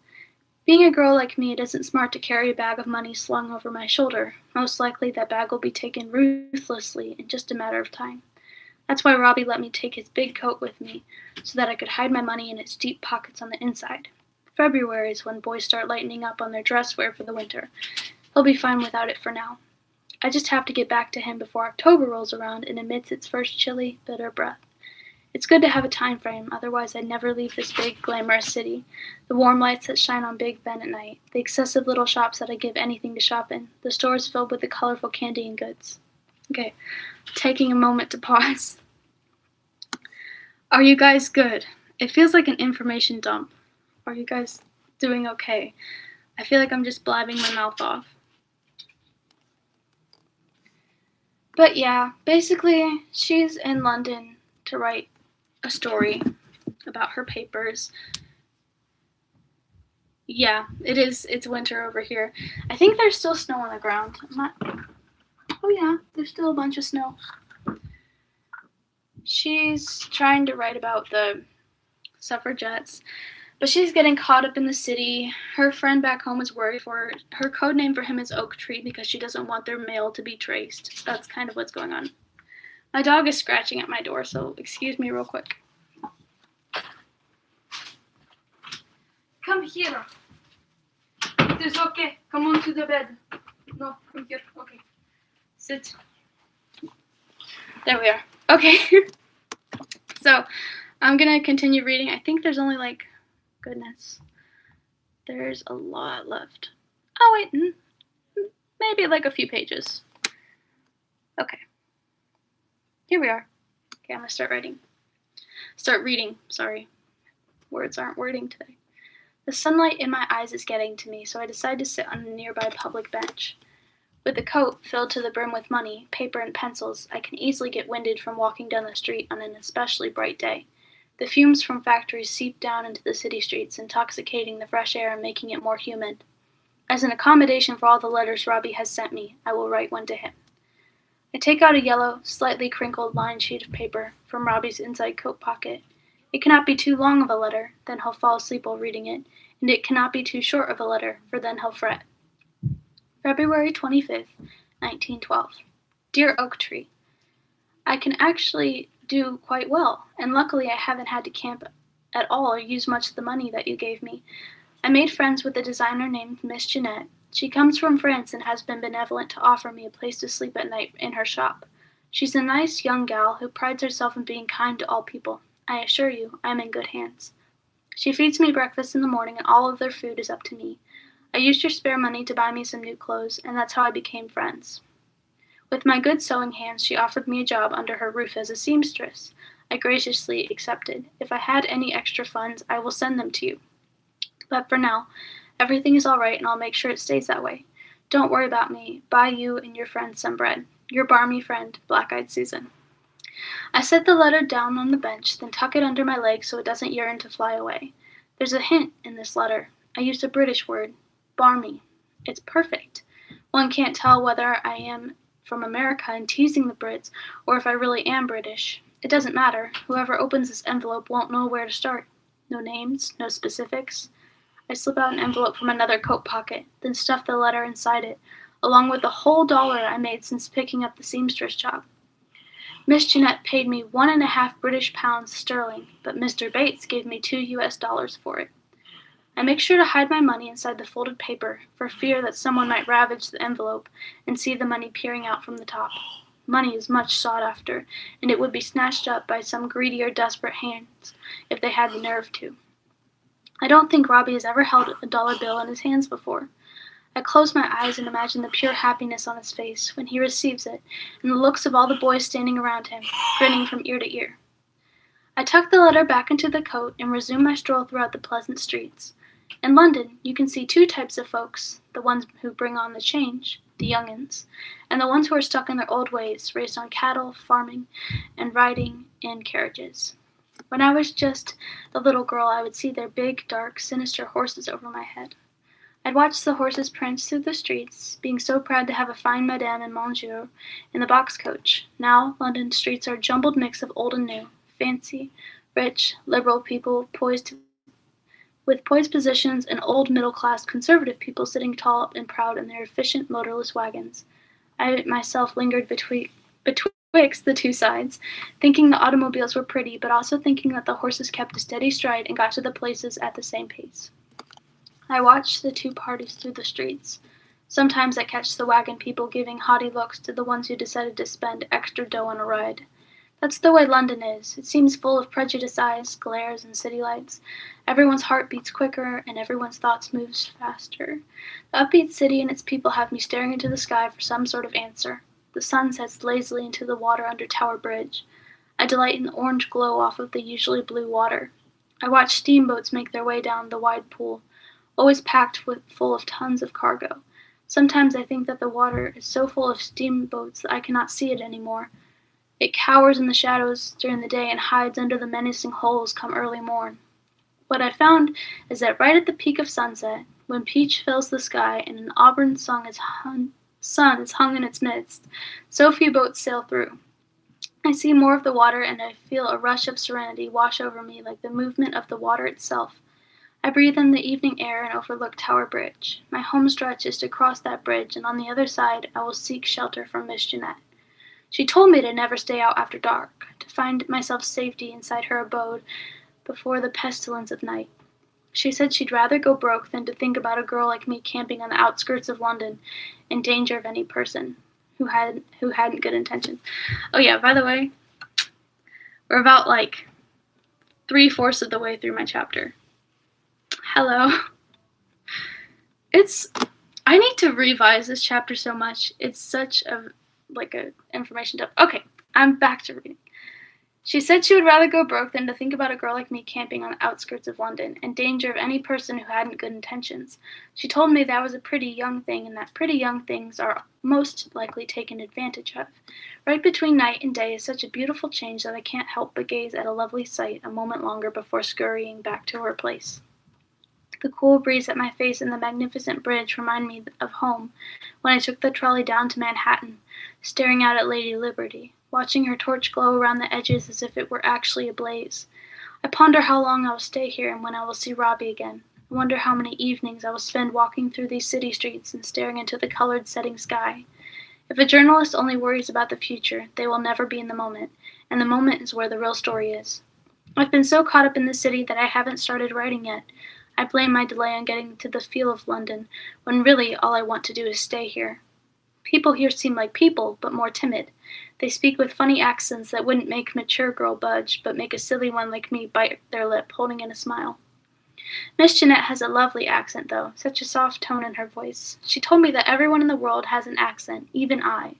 Being a girl like me, it isn't smart to carry a bag of money slung over my shoulder. Most likely that bag will be taken ruthlessly in just a matter of time. That's why Robbie let me take his big coat with me, so that I could hide my money in its deep pockets on the inside. February is when boys start lightening up on their dress wear for the winter. He'll be fine without it for now. I just have to get back to him before October rolls around and emits its first chilly, bitter breath. It's good to have a time frame, otherwise I'd never leave this big, glamorous city. The warm lights that shine on Big Ben at night, the excessive little shops that I'd give anything to shop in, the stores filled with the colorful candy and goods. Okay, taking a moment to pause. Are you guys good? It feels like an information dump. Are you guys doing okay? I feel like I'm just blabbing my mouth off. But yeah, basically, she's in London to write a story about her papers. Yeah, it's winter over here. I think there's still snow on the ground. Oh yeah, there's still a bunch of snow. She's trying to write about the suffragettes, but she's getting caught up in the city. Her friend back home is worried for her. Her code name for him is Oak Tree because she doesn't want their mail to be traced. That's kind of what's going on. My dog is scratching at my door, so excuse me real quick. Come here. It is okay. Come on to the bed. No, come here. Okay. Sit. There we are. Okay. So, I'm going to continue reading. I think there's only goodness. There's a lot left. Oh, wait. Maybe a few pages. Okay. Here we are. Okay, I'm going to start reading. Sorry. Words aren't wording today. The sunlight in my eyes is getting to me, so I decide to sit on a nearby public bench. With a coat filled to the brim with money, paper, and pencils, I can easily get winded from walking down the street on an especially bright day. The fumes from factories seep down into the city streets, intoxicating the fresh air and making it more humid. As an accommodation for all the letters Robbie has sent me, I will write one to him. I take out a yellow, slightly crinkled lined sheet of paper from Robbie's inside coat pocket. It cannot be too long of a letter, then he'll fall asleep while reading it, and it cannot be too short of a letter, for then he'll fret. February 25th, 1912. Dear Oak Tree, I can actually do quite well, and luckily I haven't had to camp at all or use much of the money that you gave me. I made friends with a designer named Miss Jeanette. She comes from France and has been benevolent to offer me a place to sleep at night in her shop. She's a nice young gal who prides herself in being kind to all people. I assure you, I am in good hands. She feeds me breakfast in the morning, and all of their food is up to me. I used her spare money to buy me some new clothes, and that's how I became friends. With my good sewing hands, she offered me a job under her roof as a seamstress. I graciously accepted. If I had any extra funds, I will send them to you. But for now, everything is all right, and I'll make sure it stays that way. Don't worry about me. Buy you and your friend some bread. Your barmy friend, Black-Eyed Susan. I set the letter down on the bench, then tuck it under my leg so it doesn't yearn to fly away. There's a hint in this letter. I used a British word, barmy. It's perfect. One can't tell whether I am from America and teasing the Brits, or if I really am British. It doesn't matter. Whoever opens this envelope won't know where to start. No names, no specifics. I slip out an envelope from another coat pocket, then stuff the letter inside it, along with the whole $1 I made since picking up the seamstress job. Miss Jeanette paid me 1.5 British pounds sterling, but Mr. Bates gave me $2 US for it. I make sure to hide my money inside the folded paper, for fear that someone might ravage the envelope and see the money peering out from the top. Money is much sought after, and it would be snatched up by some greedy or desperate hands if they had the nerve to. I don't think Robbie has ever held a dollar bill in his hands before. I close my eyes and imagine the pure happiness on his face when he receives it, and the looks of all the boys standing around him, grinning from ear to ear. I tuck the letter back into the coat and resume my stroll throughout the pleasant streets. In London, you can see two types of folks, the ones who bring on the change, the young'uns, and the ones who are stuck in their old ways, raised on cattle, farming, and riding in carriages. When I was just a little girl, I would see their big, dark, sinister horses over my head. I'd watch the horses prance through the streets, being so proud to have a fine madame and monsieur in the box coach. Now, London streets are a jumbled mix of old and new, fancy, rich, liberal people with poised positions, and old middle-class conservative people sitting tall and proud in their efficient motorless wagons. I myself lingered betwixt the two sides, thinking the automobiles were pretty, but also thinking that the horses kept a steady stride and got to the places at the same pace. I watched the two parties through the streets. Sometimes I catch the wagon people giving haughty looks to the ones who decided to spend extra dough on a ride. That's the way London is. It seems full of prejudiced eyes, glares, and city lights. Everyone's heart beats quicker, and everyone's thoughts move faster. The upbeat city and its people have me staring into the sky for some sort of answer. The sun sets lazily into the water under Tower Bridge. I delight in the orange glow off of the usually blue water. I watch steamboats make their way down the wide pool, always packed full of tons of cargo. Sometimes I think that the water is so full of steamboats that I cannot see it anymore. It cowers in the shadows during the day and hides under the menacing hulls come early morn. What I found is that right at the peak of sunset, when peach fills the sky and an auburn sun is hung in its midst, so few boats sail through. I see more of the water, and I feel a rush of serenity wash over me like the movement of the water itself. I breathe in the evening air and overlook Tower Bridge. My home stretch is to cross that bridge, and on the other side I will seek shelter from Miss Jeanette. She told me to never stay out after dark, to find myself safety inside her abode before the pestilence of night. She said she'd rather go broke than to think about a girl like me camping on the outskirts of London, in danger of any person who hadn't good intentions. Oh yeah, by the way, we're about 3/4 of the way through my chapter. Hello. I need to revise this chapter so much. It's such a information dump. Okay, I'm back to reading. She said she would rather go broke than to think about a girl like me camping on the outskirts of London, in danger of any person who hadn't good intentions. She told me that was a pretty young thing, and that pretty young things are most likely taken advantage of. Right between night and day is such a beautiful change that I can't help but gaze at a lovely sight a moment longer before scurrying back to her place. The cool breeze at my face and the magnificent bridge remind me of home, when I took the trolley down to Manhattan, staring out at Lady Liberty, watching her torch glow around the edges as if it were actually ablaze. I ponder how long I will stay here and when I will see Robbie again. I wonder how many evenings I will spend walking through these city streets and staring into the colored setting sky. If a journalist only worries about the future, they will never be in the moment, and the moment is where the real story is. I've been so caught up in the city that I haven't started writing yet. I blame my delay on getting to the feel of London, when really all I want to do is stay here. People here seem like people, but more timid. They speak with funny accents that wouldn't make a mature girl budge, but make a silly one like me bite their lip, holding in a smile. Miss Jeanette has a lovely accent, though, such a soft tone in her voice. She told me that everyone in the world has an accent, even I.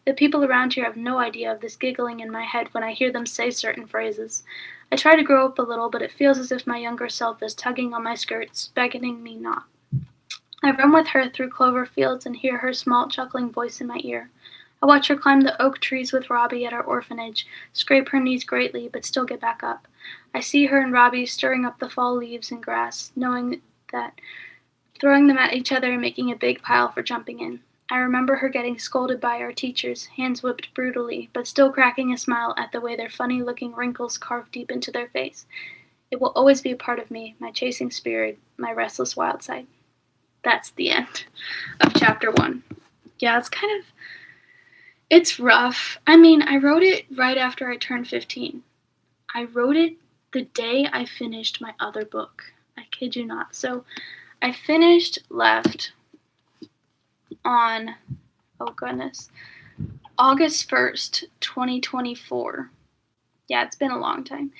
The people around here have no idea of this giggling in my head when I hear them say certain phrases. I try to grow up a little, but it feels as if my younger self is tugging on my skirts, beckoning me not. I run with her through clover fields and hear her small, chuckling voice in my ear. I watch her climb the oak trees with Robbie at our orphanage, scrape her knees greatly, but still get back up. I see her and Robbie stirring up the fall leaves and grass, knowing that throwing them at each other and making a big pile for jumping in. I remember her getting scolded by our teachers, hands whipped brutally, but still cracking a smile at the way their funny-looking wrinkles carved deep into their face. It will always be a part of me, my chasing spirit, my restless wild side. That's the end of chapter 1. Yeah, it's rough. I mean, I wrote it right after I turned 15. I wrote it the day I finished my other book. I kid you not. So I finished Left on, oh goodness, August 1st, 2024. Yeah, it's been a long time.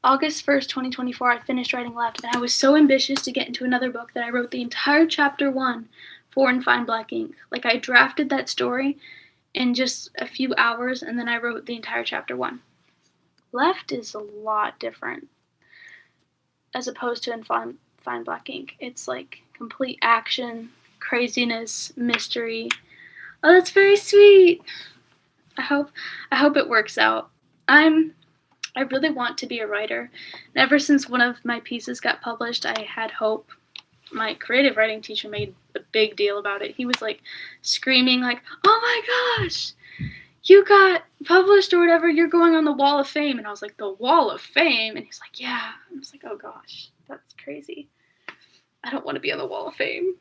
August 1st, 2024, I finished writing Left, and I was so ambitious to get into another book that I wrote the entire chapter 1 for In Fine Black Ink. Like, I drafted that story in just a few hours, and then I wrote the entire chapter 1. Left is a lot different as opposed to In Fine Black Ink. It's like complete action, craziness, mystery. Oh, that's very sweet. I hope it works out. I really want to be a writer. And ever since one of my pieces got published, I had hope. My creative writing teacher made a big deal about it. He was like screaming like, "Oh my gosh, you got published or whatever, you're going on the Wall of Fame." And I was like, "The Wall of Fame?" And he's like, "Yeah." I was like, "Oh gosh, that's crazy. I don't want to be on the Wall of Fame.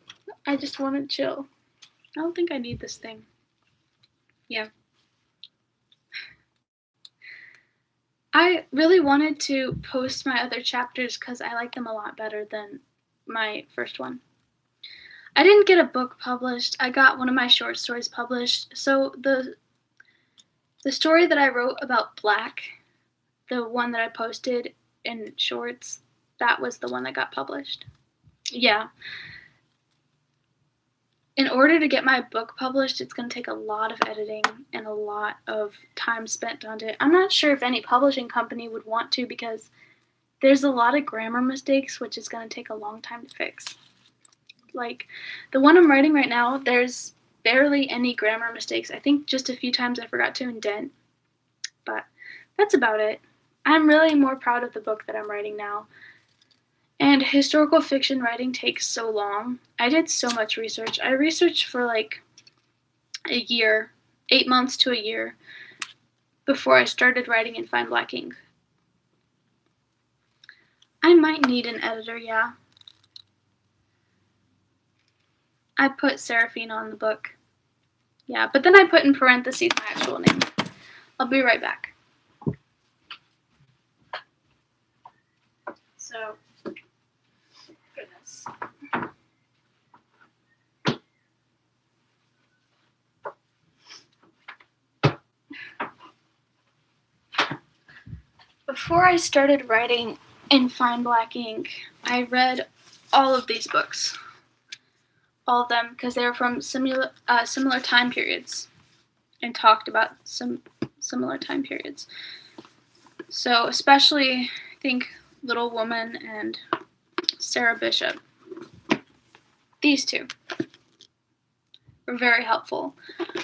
I just want to chill. I don't think I need this thing." Yeah. I really wanted to post my other chapters because I like them a lot better than my first one. I didn't get a book published. I got one of my short stories published. So the story that I wrote about Black, the one that I posted in shorts, that was the one that got published. Yeah. In order to get my book published, it's going to take a lot of editing and a lot of time spent on it. I'm not sure if any publishing company would want to because there's a lot of grammar mistakes, which is going to take a long time to fix. Like, the one I'm writing right now, there's barely any grammar mistakes. I think just a few times I forgot to indent, but that's about it. I'm really more proud of the book that I'm writing now. And historical fiction writing takes so long. I did so much research. I researched for like a year, 8 months to a year, before I started writing In Fine Black Ink. I might need an editor, yeah. I put Seraphine on the book. Yeah, but then I put in parentheses my actual name. I'll be right back. So, goodness. Before I started writing In Fine Black Ink, I read all of these books. All of them, because they were from similar time periods and talked about some similar time periods. So especially, I think, Little Woman and Sarah Bishop. These two were very helpful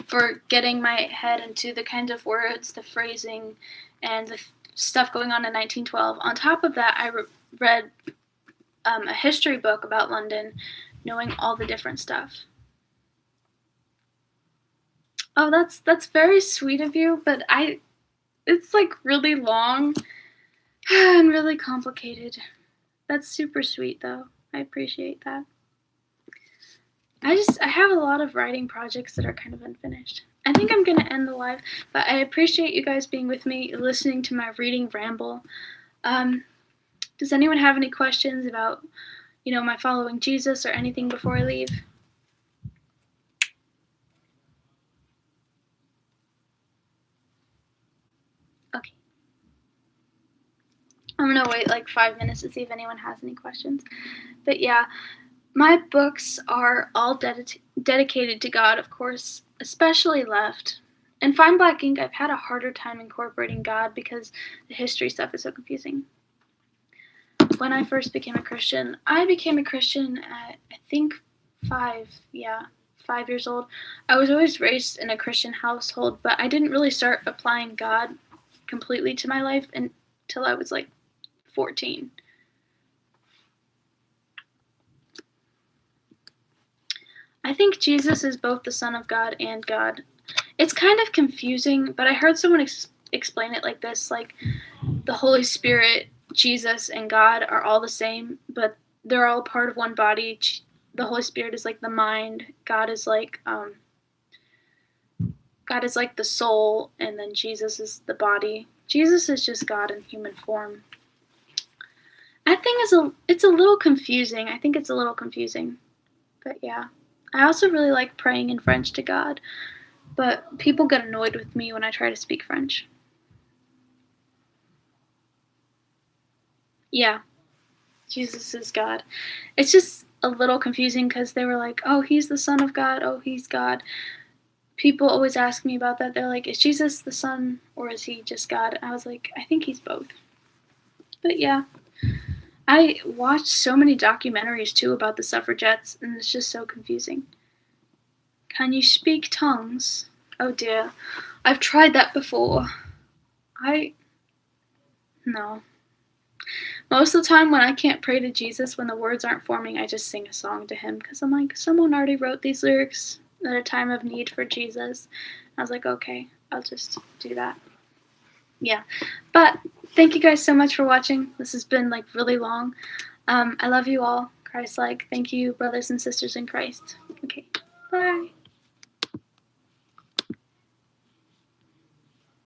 for getting my head into the kinds of words, the phrasing, and the stuff going on in 1912. On top of that, I read a history book about London, knowing all the different stuff. Oh, that's very sweet of you, but it's like really long and really complicated. That's super sweet though. I appreciate that. I have a lot of writing projects that are kind of unfinished. I think I'm gonna end the live, but I appreciate you guys being with me, listening to my reading ramble. Does anyone have any questions about, my following Jesus or anything before I leave? Okay. I'm gonna wait like 5 minutes to see if anyone has any questions. But yeah, my books are all dedicated to God, of course, especially Left. And Fine Black Ink, I've had a harder time incorporating God because the history stuff is so confusing. When I first became a Christian, I became a Christian at, I think, 5 years old. I was always raised in a Christian household, but I didn't really start applying God completely to my life until I was like 14. I think Jesus is both the Son of God and God. It's kind of confusing, but I heard someone explain it like this, like the Holy Spirit, Jesus, and God are all the same, but they're all part of one body. The Holy Spirit is like the mind, God is like the soul, and then Jesus is the body. Jesus is just God in human form. I think it's a little confusing. I think it's a little confusing. But yeah. I also really like praying in French to God, but people get annoyed with me when I try to speak French. Yeah, Jesus is God. It's just a little confusing because they were like, oh, he's the Son of God, oh, he's God. People always ask me about that. They're like, is Jesus the Son or is he just God? I was like, I think he's both. But yeah, I watched so many documentaries too about the suffragettes, and it's just so confusing. Can you speak tongues? Oh dear, I've tried that before. No. Most of the time when I can't pray to Jesus, when the words aren't forming, I just sing a song to him because I'm like, someone already wrote these lyrics at a time of need for Jesus. I was like, okay, I'll just do that. Yeah, but thank you guys so much for watching. This has been like really long. I love you all. Christ-like. Thank you, brothers and sisters in Christ. Okay, bye.